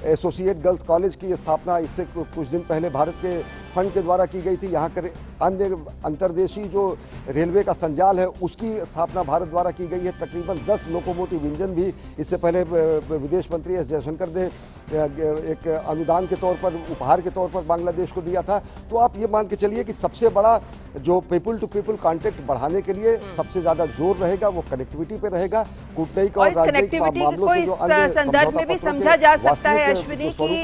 एसोसिएट गर्ल्स कॉलेज की स्थापना इससे कुछ दिन पहले भारत के फंड के द्वारा की गई थी। यहाँ के अन्य अंतर्देशीय जो रेलवे का संजाल है उसकी स्थापना भारत द्वारा की गई है। तकरीबन 10 लोकोमोटिव इंजन भी इससे पहले विदेश मंत्री एस जयशंकर ने एक अनुदान के तौर पर, उपहार के तौर पर बांग्लादेश को दिया था। तो आप ये मान के चलिए कि सबसे बड़ा जो पीपल टू पीपल कॉन्टेक्ट बढ़ाने के लिए सबसे ज्यादा जोर रहेगा वो कनेक्टिविटी पे रहेगा। कूटनीतिक और राजनीतिक मामलों से जो अन्य संदर्भ में भी समझा जा सकता है अश्विनी की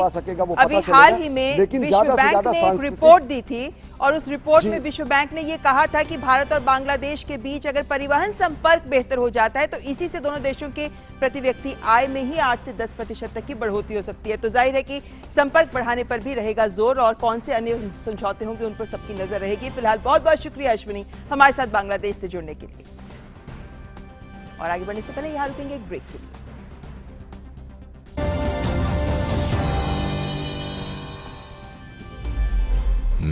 अभी हाल ही में विश्व बैंक ने एक रिपोर्ट दी थी और उस रिपोर्ट में विश्व बैंक ने ये कहा था कि भारत और बांग्लादेश के बीच अगर परिवहन संपर्क बेहतर हो जाता है तो इसी से दोनों देशों के प्रति व्यक्ति आय में ही 8 से 10% तक की बढ़ोतरी हो सकती है। तो जाहिर है कि संपर्क बढ़ाने पर भी रहेगा जोर और कौन से अन्य समझौते होंगे उन पर सबकी नजर रहेगी। फिलहाल बहुत बहुत शुक्रिया अश्विनी हमारे साथ बांग्लादेश से जुड़ने के लिए। और आगे बढ़ने से पहले यहाँ रुकेंगे एक ब्रेक के लिए।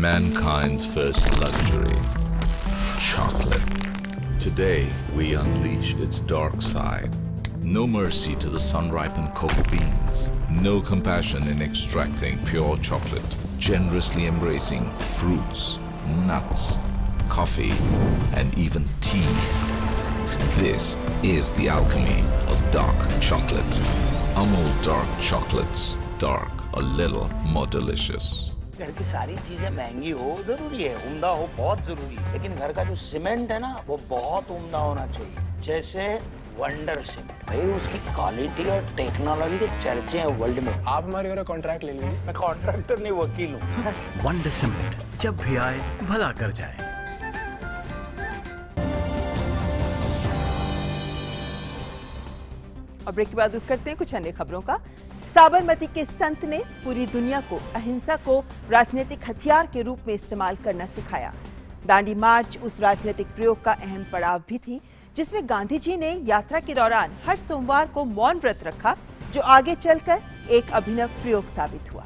Mankind's first luxury, chocolate. Today, we unleash its dark side. No mercy to the sun-ripened cocoa beans. No compassion in extracting pure chocolate. Generously embracing fruits, nuts, coffee, and even tea. This is the alchemy of dark chocolate. Amul dark chocolates. Dark, a little more delicious. घर की सारी चीजें महंगी हो जरूरी है, उम्दा हो बहुत जरूरी है, लेकिन घर का जो सीमेंट है ना वो बहुत उम्दा होना चाहिए। जैसे वंडर सीमेंट, भाई उसकी क्वालिटी और टेक्नोलॉजी के चर्चे हैं वर्ल्ड में। आप हमारे और कॉन्ट्रैक्ट ले लीजिए। मैं कॉन्ट्रैक्टर नहीं वकील हूँ। वंडर सीमेंट जब भी आए भला कर जाए। और ब्रेक के बाद रुक करते हैं कुछ अन्य खबरों का। साबरमती के संत ने पूरी दुनिया को अहिंसा को राजनीतिक हथियार के रूप में इस्तेमाल करना सिखाया। दांडी मार्च उस राजनीतिक प्रयोग का अहम पड़ाव भी थी जिसमें गांधी जी ने यात्रा के दौरान हर सोमवार को मौन व्रत रखा, जो आगे चलकर एक अभिनव प्रयोग साबित हुआ।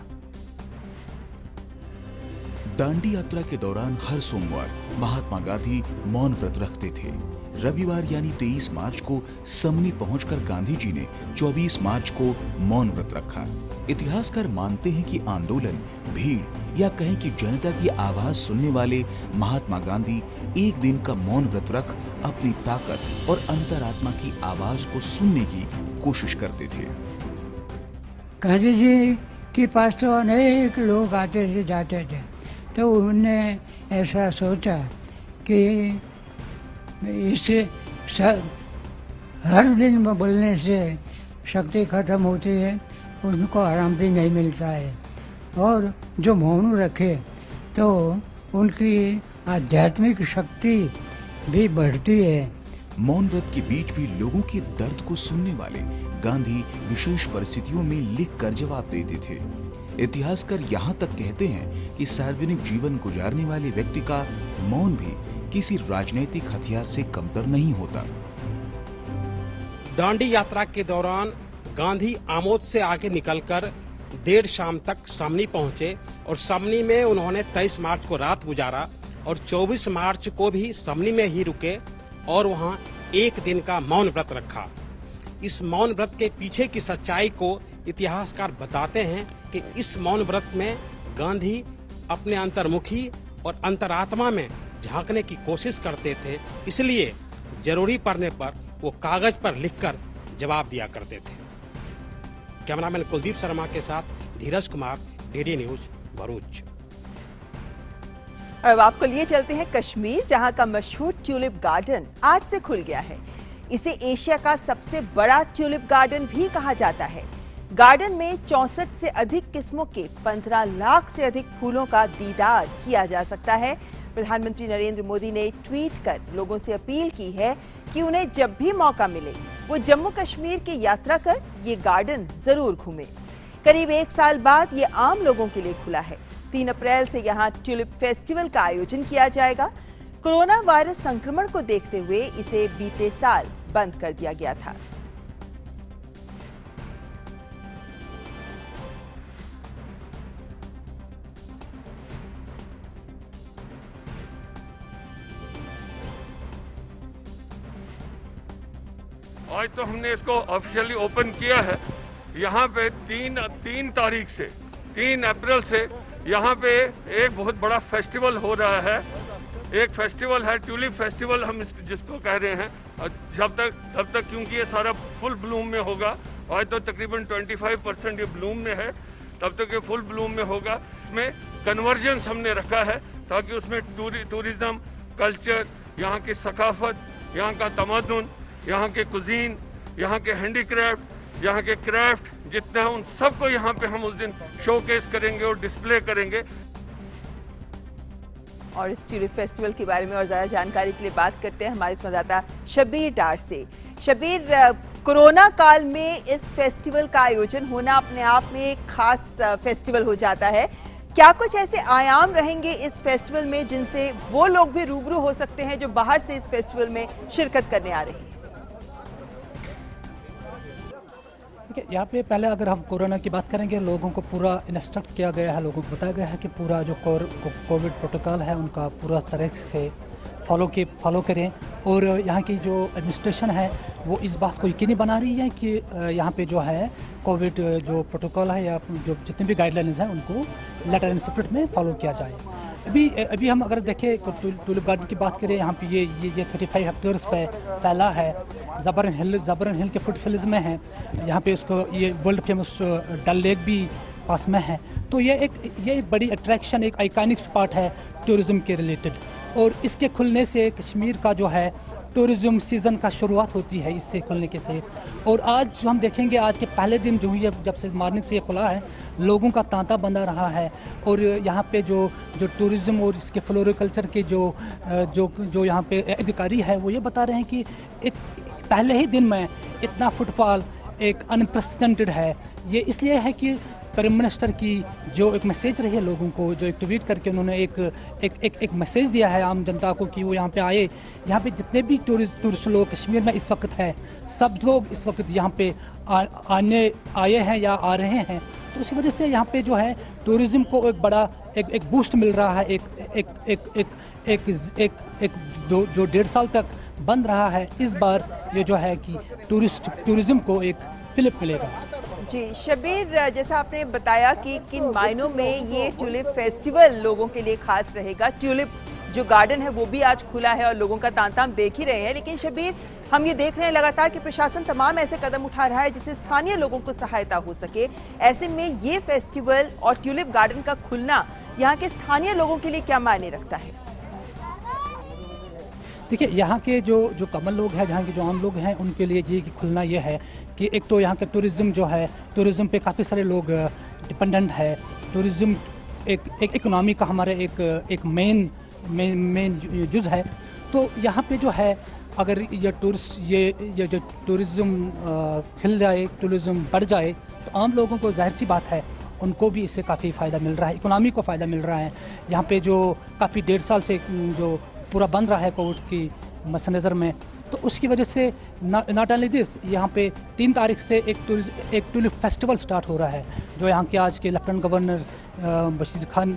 दांडी यात्रा के दौरान हर सोमवार महात्मा गांधी मौन व्रत रखते थे। रविवार यानी 23 मार्च को समनी पहुंचकर गांधी जी ने 24 मार्च को मौन व्रत रखा। इतिहासकार मानते हैं कि आंदोलन, भीड़ या कहें कि जनता की आवाज सुनने वाले महात्मा गांधी एक दिन का मौन व्रत रख अपनी ताकत और अंतरात्मा की आवाज को सुनने की कोशिश करते थे। गांधी जी के पास तो अनेक लोग आते थे जाते थे, तो उन्होंने ऐसा सोचा कि इससे हर दिन बोलने से शक्ति खत्म होती है, उनको आराम भी नहीं मिलता है, और जो मौन रखे तो उनकी आध्यात्मिक शक्ति भी बढ़ती है। मौन व्रत के बीच भी लोगों के दर्द को सुनने वाले गांधी विशेष परिस्थितियों में लिखकर जवाब देते थे। इतिहासकार यहाँ तक कहते हैं कि सार्वजनिक जीवन गुजारने वाले व्यक्ति का मौन भी किसी राजनीतिक हथियार से कमतर नहीं होता। दांडी यात्रा के दौरान गांधी आमोद से आगे निकलकर देर शाम तक समनी पहुंचे और समनी में उन्होंने 23 मार्च को रात गुजारा और 24 मार्च को भी समनी में ही रुके और वहां एक दिन का मौन व्रत रखा। इस मौन व्रत के पीछे की सच्चाई को इतिहासकार बताते हैं कि इस मौन व्रत में गांधी अपने अंतर्मुखी और अंतरात्मा में झांकने की कोशिश करते थे, इसलिए जरूरी पड़ने पर वो कागज पर लिखकर जवाब दिया करते थे। कैमरामैन कुलदीप शर्मा के साथ धीरज कुमार, डीडी न्यूज, भरूच। और अब आपको लिए चलते हैं कश्मीर, जहां का मशहूर ट्यूलिप गार्डन आज से खुल गया है। इसे एशिया का सबसे बड़ा ट्यूलिप गार्डन भी कहा जाता है। गार्डन में 64 से अधिक किस्मों के 15 लाख से अधिक फूलों का दीदार किया जा सकता है। प्रधानमंत्री नरेंद्र मोदी ने ट्वीट कर लोगों से अपील की है कि उन्हें जब भी मौका मिले वो जम्मू कश्मीर की यात्रा कर ये गार्डन जरूर घूमें। करीब 1 साल बाद ये आम लोगों के लिए खुला है। 3 अप्रैल से यहाँ ट्यूलिप फेस्टिवल का आयोजन किया जाएगा। कोरोना वायरस संक्रमण को देखते हुए इसे बीते साल बंद कर दिया गया था। आज तो हमने इसको ऑफिशियली ओपन किया है। यहाँ पे 3 तारीख से 3 अप्रैल से यहाँ पे एक बहुत बड़ा फेस्टिवल हो रहा है। एक फेस्टिवल है ट्यूलिप फेस्टिवल हम जिसको कह रहे हैं। तब तक क्योंकि ये सारा फुल ब्लूम में होगा, आज तो तकरीबन 25% ये ब्लूम में है, तब तक ये फुल ब्लूम में होगा। इसमें कन्वर्जेंस हमने रखा है ताकि उसमें टूरिज्म, कल्चर, यहाँ की सकाफत, यहाँ का तमद्दुन, यहाँ के कुजीन, यहाँ के हैंडीक्राफ्ट, यहाँ के क्राफ्ट जितना उन सबको यहाँ पे हम उस दिन शोकेस करेंगे और डिस्प्ले करेंगे। और इस ट्यूलिप फेस्टिवल के बारे में और ज्यादा जानकारी के लिए बात करते हैं हमारे संवाददाता शब्बीर डार से। शब्बीर, कोरोना काल में इस फेस्टिवल का आयोजन होना अपने आप में एक खास फेस्टिवल हो जाता है। क्या कुछ ऐसे आयाम रहेंगे इस फेस्टिवल में जिनसे वो लोग भी रूबरू हो सकते हैं जो बाहर से इस फेस्टिवल में शिरकत करने आ रहे हैं? यहाँ पे पहले अगर हम कोरोना की बात करेंगे, लोगों को पूरा इंस्ट्रक्ट किया गया है, लोगों को बताया गया है कि पूरा जो कोविड प्रोटोकॉल है उनका पूरा तरह से फॉलो करें। और यहाँ की जो एडमिनिस्ट्रेशन है वो इस बात को यकीनी बना रही है कि यहाँ पे जो है कोविड जो प्रोटोकॉल है या जो जितने भी गाइडलाइंस हैं उनको लेटर एंड स्पिरिट में फॉलो किया जाए। अभी हम अगर देखें ट्यूलिप गार्डन की बात करें, यहाँ पे ये 35 हेक्टेयर्स पे फैला है। ज़बरन हिल के फुटहिल्स में है। यहाँ पे उसको ये वर्ल्ड फेमस डल लेक भी पास में है। तो ये एक बड़ी अट्रैक्शन, एक आइकॉनिक स्पॉट है टूरिज्म के रिलेटेड। और इसके खुलने से कश्मीर का जो है टूरिज्म सीज़न का शुरुआत होती है इससे खुलने के से। और आज जो हम देखेंगे, आज के पहले दिन जो हुई है, जब से मॉर्निंग से ये खुला है, लोगों का तांता बंधा रहा है। और यहाँ पे जो टूरिज्म और इसके फ्लोरिकल्चर के जो यहाँ पे अधिकारी है वो ये बता रहे हैं कि पहले ही दिन में इतना फुटफॉल एक अनप्रेसिडेंटेड है। ये इसलिए है कि प्राइम मिनिस्टर की जो एक मैसेज रही है लोगों को, जो एक ट्वीट करके उन्होंने एक मैसेज दिया है आम जनता को कि वो यहाँ पे आए। यहाँ पे जितने भी टूरिस्ट लोग कश्मीर में इस वक्त है, सब लोग इस वक्त यहाँ पे आए हैं या आ रहे हैं। तो उसी वजह से यहाँ पे जो है टूरिज्म को एक बड़ा एक बूस्ट मिल रहा है। जो 1.5 साल तक बंद रहा है, इस बार ये जो है कि टूरिज्म को एक फिलिप मिलेगा। जी शब्बीर, जैसा आपने बताया कि किन मायनों में ये ट्यूलिप फेस्टिवल लोगों के लिए खास रहेगा। ट्यूलिप जो गार्डन है वो भी आज खुला है और लोगों का तांता हम देख ही रहे हैं। लेकिन शब्बीर, हम ये देख रहे हैं लगातार कि प्रशासन तमाम ऐसे कदम उठा रहा है जिससे स्थानीय लोगों को सहायता हो सके। ऐसे में ये फेस्टिवल और ट्यूलिप गार्डन का खुलना यहाँ के स्थानीय लोगों के लिए क्या मायने रखता है? देखिए, यहाँ के जो कॉमन लोग हैं, यहाँ के जो आम लोग हैं, उनके लिए ये खुलना ये है कि एक तो यहाँ का टूरिज्म जो है, टूरिज्म पे काफ़ी सारे लोग डिपेंडेंट है। टूरिज्म एक इकोनॉमी का हमारे एक मेन जुज है। तो यहाँ पे जो है अगर ये जो टूरिज्म खिल जाए, टूरिज्म बढ़ जाए, तो आम लोगों को जाहिर सी बात है उनको भी इससे काफ़ी फ़ायदा मिल रहा है, इकोनॉमी को फ़ायदा मिल रहा है। यहाँ पे जो काफ़ी 1.5 साल से जो पूरा बंद रहा है कोविड की मद्देनज़र में, तो उसकी वजह से नॉट ओनली दिस, यहाँ पे 3 तारीख से एक टूलिप फेस्टिवल स्टार्ट हो रहा है, जो यहाँ के आज के lieutenant governor Bashir Khan,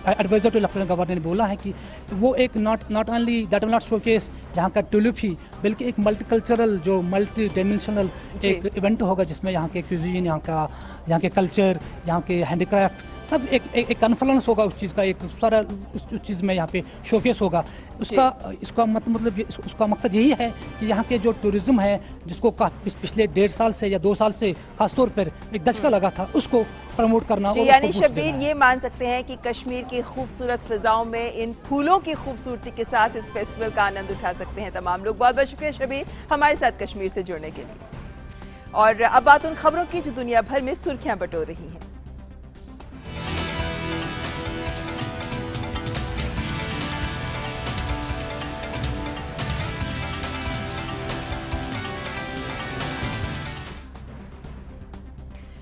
advisor to lieutenant governor ने बोला है कि वो एक not only that will not showcase यहाँ का टूलिप ही, बल्कि एक मल्टीकल्चरल, जो मल्टी डायमेंशनल एक इवेंट होगा, जिसमें यहाँ के क्यूजीन, यहाँ के कल्चर, यहाँ के हैंडीक्राफ्ट सब एक कॉन्फ्लुएंस होगा उस चीज़ का, एक सारा उस चीज़ में यहाँ पे शोकेस होगा। उसका मतलब उसका मकसद यही है कि यहाँ के जो टूरिज्म है, जिसको पिछले 1.5 साल से या 2 साल से खासतौर पर एक दशका लगा था, उसको प्रमोट करना। यानी शब्बीर, ये मान सकते हैं कि कश्मीर की खूबसूरत फिजाओं में इन फूलों की खूबसूरती के साथ इस फेस्टिवल का आनंद उठा सकते हैं तमाम लोग। बहुत बहुत शुक्रिया शब्बीर, हमारे साथ कश्मीर से जुड़ने के लिए। और अब बात उन खबरों की जो दुनिया भर में सुर्खियां बटोर रही हैं।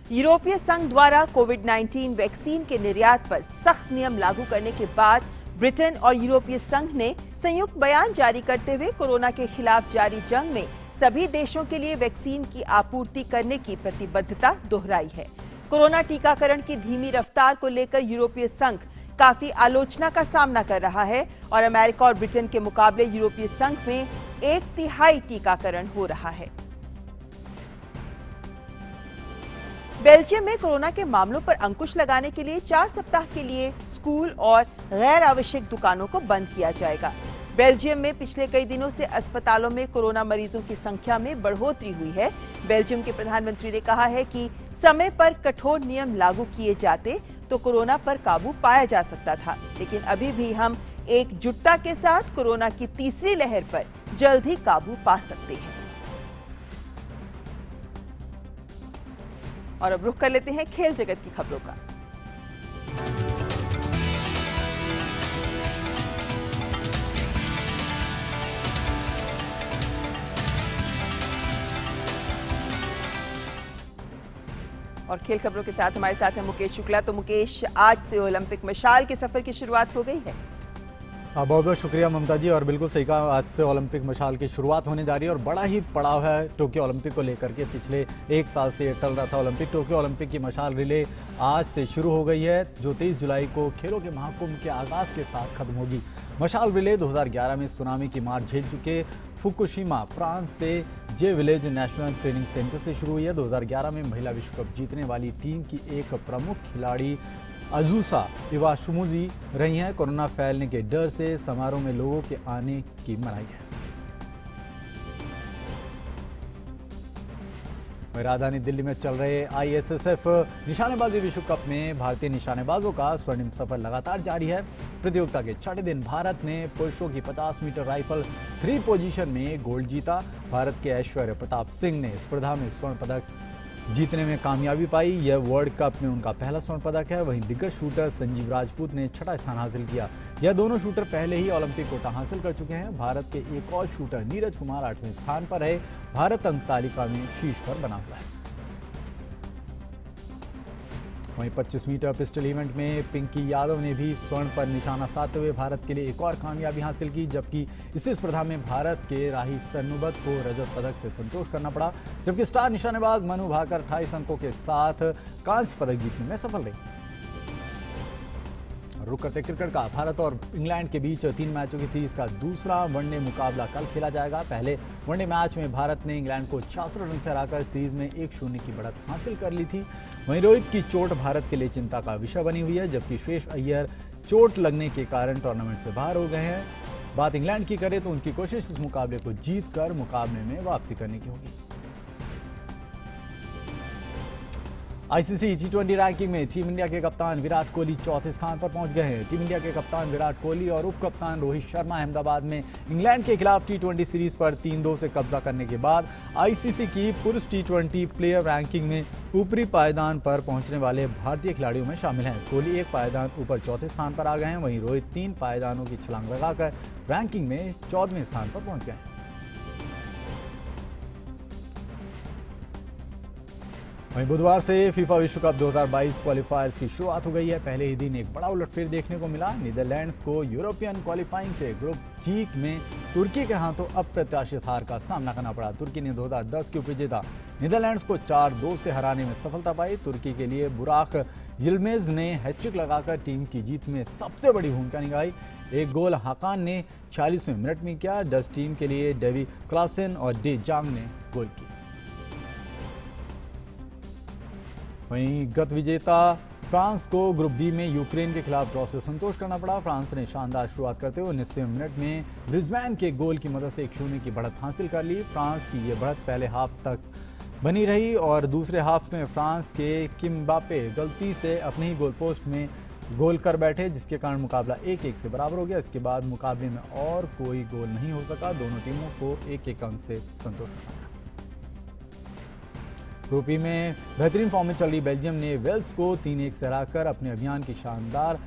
यूरोपीय संघ द्वारा कोविड-19 वैक्सीन के निर्यात पर सख्त नियम लागू करने के बाद ब्रिटेन और यूरोपीय संघ ने संयुक्त बयान जारी करते हुए कोरोना के खिलाफ जारी जंग में सभी देशों के लिए वैक्सीन की आपूर्ति करने की प्रतिबद्धता दोहराई है। कोरोना टीकाकरण की धीमी रफ्तार को लेकर यूरोपीय संघ काफी आलोचना का सामना कर रहा है और अमेरिका और ब्रिटेन के मुकाबले यूरोपीय संघ में 1/3 टीकाकरण हो रहा है। बेल्जियम में कोरोना के मामलों पर अंकुश लगाने के लिए 4 सप्ताह के लिए स्कूल और गैर आवश्यक दुकानों को बंद किया जाएगा। बेल्जियम में पिछले कई दिनों से अस्पतालों में कोरोना मरीजों की संख्या में बढ़ोतरी हुई है। बेल्जियम के प्रधानमंत्री ने कहा है कि समय पर कठोर नियम लागू किए जाते तो कोरोना पर काबू पाया जा सकता था, लेकिन अभी भी हम एकजुटता के साथ कोरोना की तीसरी लहर पर जल्द ही काबू पा सकते हैं। और अब रुख कर लेते हैं खेल जगत की खबरों का। और खेल खबरों के साथ हमारे साथ है मुकेश शुक्ला। तो मुकेश, आज से ओलंपिक मशाल के सफर की शुरुआत हो गई है। बहुत बहुत शुक्रिया ममता जी, और बिल्कुल सही कहा, आज से ओलंपिक मशाल की शुरुआत होने जा रही है और बड़ा ही पड़ाव है टोक्यो ओलंपिक को लेकर के। पिछले 1 साल से टल रहा था ओलंपिक। टोक्यो ओलंपिक की मशाल रिले आज से शुरू हो गई है, जो 23 जुलाई को खेलों के महाकुंभ के आगाज के साथ खत्म होगी। मशाल रिले 2011 में सुनामी की मार झेल चुके फुकुशिमा फ्रांस से जे विलेज नेशनल ट्रेनिंग सेंटर से शुरू हुई है। 2011 में महिला विश्व कप जीतने वाली टीम की एक प्रमुख खिलाड़ी अजूसा इवाशुमुजी रही हैं। कोरोना फैलने के डर से समारोह में लोगों के आने की मनाही है। राजधानी दिल्ली में चल रहे ISSF निशानेबाजी विश्व कप में भारतीय निशानेबाजों का स्वर्णिम सफर लगातार जारी है। प्रतियोगिता के 6ठे दिन भारत ने पुरुषों की 50 मीटर राइफल 3 पोजीशन में गोल्ड जीता। भारत के ऐश्वर्य प्रताप सिंह ने स्पर्धा में स्वर्ण पदक जीतने में कामयाबी पाई। यह वर्ल्ड कप में उनका पहला स्वर्ण पदक है। वहीं दिग्गज शूटर संजीव राजपूत ने 6ठा स्थान हासिल किया। यह दोनों शूटर पहले ही ओलंपिक कोटा हासिल कर चुके हैं। भारत के एक और शूटर नीरज कुमार 8वें स्थान पर है। भारत अंक तालिका में शीर्ष पर बना हुआ है। वहीं 25 मीटर पिस्टल इवेंट में पिंकी यादव ने भी स्वर्ण पर निशाना साधते हुए भारत के लिए एक और कामयाबी हासिल की, जबकि इसी स्पर्धा में भारत के राही सन्नुबत को रजत पदक से संतोष करना पड़ा। जबकि स्टार निशानेबाज मनु भाकर 28 अंकों के साथ कांस्य पदक जीतने में सफल रही। रुक करते क्रिकेट का, भारत और इंग्लैंड के बीच 3 मैचों की सीरीज का दूसरा वनडे मुकाबला कल खेला जाएगा। पहले वनडे मैच में भारत ने इंग्लैंड को 66 रन से हराकर सीरीज में 1-0 की बढ़त हासिल कर ली थी। वहीं रोहित की चोट भारत के लिए चिंता का विषय बनी हुई है, जबकि श्रेयस अय्यर चोट लगने के कारण टूर्नामेंट से बाहर हो गए हैं। बात इंग्लैंड की करें तो उनकी कोशिश इस मुकाबले को जीत कर मुकाबले में वापसी करने की होगी। ICC T20 रैंकिंग में टीम इंडिया के कप्तान विराट कोहली 4थे स्थान पर पहुंच गए हैं। टीम इंडिया के कप्तान विराट कोहली और उप कप्तान रोहित शर्मा अहमदाबाद में इंग्लैंड के खिलाफ T20 सीरीज पर 3-2 से कब्जा करने के बाद ICC की पुरुष T20 प्लेयर रैंकिंग में ऊपरी पायदान पर पहुंचने वाले भारतीय खिलाड़ियों में शामिल हैं। कोहली 1 पायदान ऊपर 4थे स्थान पर आ गए हैं। वहीं रोहित 3 पायदानों की छलांग लगाकर रैंकिंग में 14वें स्थान पर पहुंच गए हैं। वहीं बुधवार से फीफा विश्व कप 2022 क्वालिफायर्स की शुरुआत हो गई है। पहले ही दिन एक बड़ा उलटफेर देखने को मिला। नीदरलैंड्स को यूरोपियन क्वालिफाइंग के ग्रुप जी में तुर्की के हाथों अप्रत्याशित हार का सामना करना पड़ा। तुर्की ने 2010 के उपविजेता नीदरलैंड्स को 4-2 से हराने में सफलता पाई। तुर्की के लिए बुराक यिल्मेज ने हैट्रिक लगाकर टीम की जीत में सबसे बड़ी भूमिका निभाई। एक गोल हाकान ने 46वें मिनट में किया। डच टीम के लिए डेवी क्लासन और डे जांग ने गोल किए। वहीं गत विजेता फ्रांस को ग्रुप डी में यूक्रेन के खिलाफ ड्रॉ से संतोष करना पड़ा। फ्रांस ने शानदार शुरुआत करते हुए 19वें मिनट में ब्रिस्बेन के गोल की मदद से 1-0 की बढ़त हासिल कर ली। फ्रांस की ये बढ़त पहले हाफ तक बनी रही और दूसरे हाफ में फ्रांस के किम्बापे गलती से अपने ही गोल पोस्ट में गोल कर बैठे, जिसके कारण मुकाबला 1-1 से बराबर हो गया। इसके बाद मुकाबले में और कोई गोल नहीं हो सका। दोनों टीमों को 1-1 अंक से संतोष करना। ग्रुप ई में बेहतरीन फॉर्म में चल रही बेल्जियम ने वेल्स को 3-1 से हराकर अपने अभियान की शानदार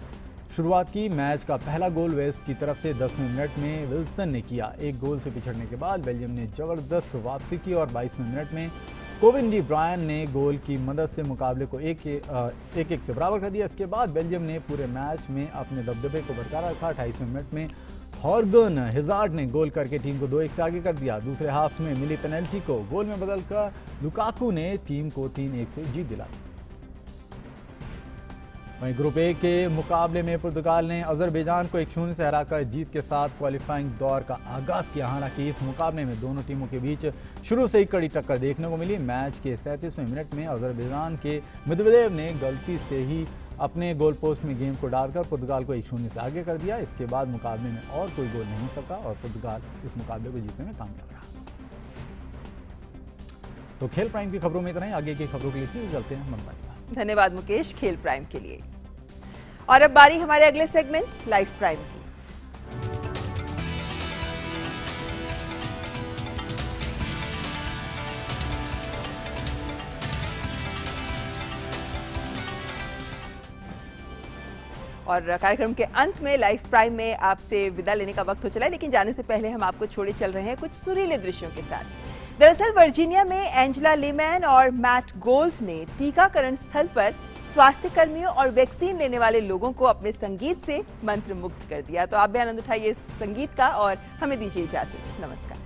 शुरुआत की। मैच का पहला गोल वेल्स की तरफ से 10वें मिनट में विल्सन ने किया। एक गोल से पिछड़ने के बाद बेल्जियम ने जबरदस्त वापसी की और 22वें मिनट में कोविन डी ब्रायन ने गोल की मदद से मुकाबले को 1-1 से बराबर कर दिया। इसके बाद बेल्जियम ने पूरे मैच में अपने दबदबे को बरकरार रखा। 28वें मिनट में हॉर्गन हिजार्ड ने गोल करके टीम को 2-1 से आगे कर दिया। दूसरे हाफ में मिली पेनल्टी को गोल में बदलकर लुकाकू ने टीम को 3-1 से जीत दिलाई। वहीं ग्रुप ए के मुकाबले में पुर्तगाल ने अजरबैजान को 1-0 से हराकर जीत के साथ क्वालिफाइंग दौर का आगाज किया। हालांकि इस मुकाबले में दोनों टीमों के बीच शुरू से ही कड़ी टक्कर देखने को मिली। मैच के 37वें मिनट में अजरबैजान के मेदवेदेव ने गलती से ही अपने गोल पोस्ट में गेंद को डालकर पुर्तगाल को 1-0 से आगे कर दिया। इसके बाद मुकाबले में और कोई गोल नहीं हो सका और पुर्तगाल इस मुकाबले को जीतने में कामयाब रहा। तो खेल प्राइम की खबरों में इतना ही। आगे की खबरों के लिए सीधे चलते हैं ममता के पास। धन्यवाद मुकेश खेल प्राइम के लिए। और अब बारी हमारे अगले सेगमेंट लाइव प्राइम की। और कार्यक्रम के अंत में लाइव प्राइम में आपसे विदा लेने का वक्त हो चला है, लेकिन जाने से पहले हम आपको छोड़े चल रहे हैं कुछ सुरीले दृश्यों के साथ। दरअसल वर्जीनिया में एंजेला लीमैन और मैट गोल्ड ने टीकाकरण स्थल पर स्वास्थ्य कर्मियों और वैक्सीन लेने वाले लोगों को अपने संगीत से मंत्रमुग्ध कर दिया। तो आप भी आनंद उठाइए इस संगीत का और हमें दीजिए इजाजत। नमस्कार।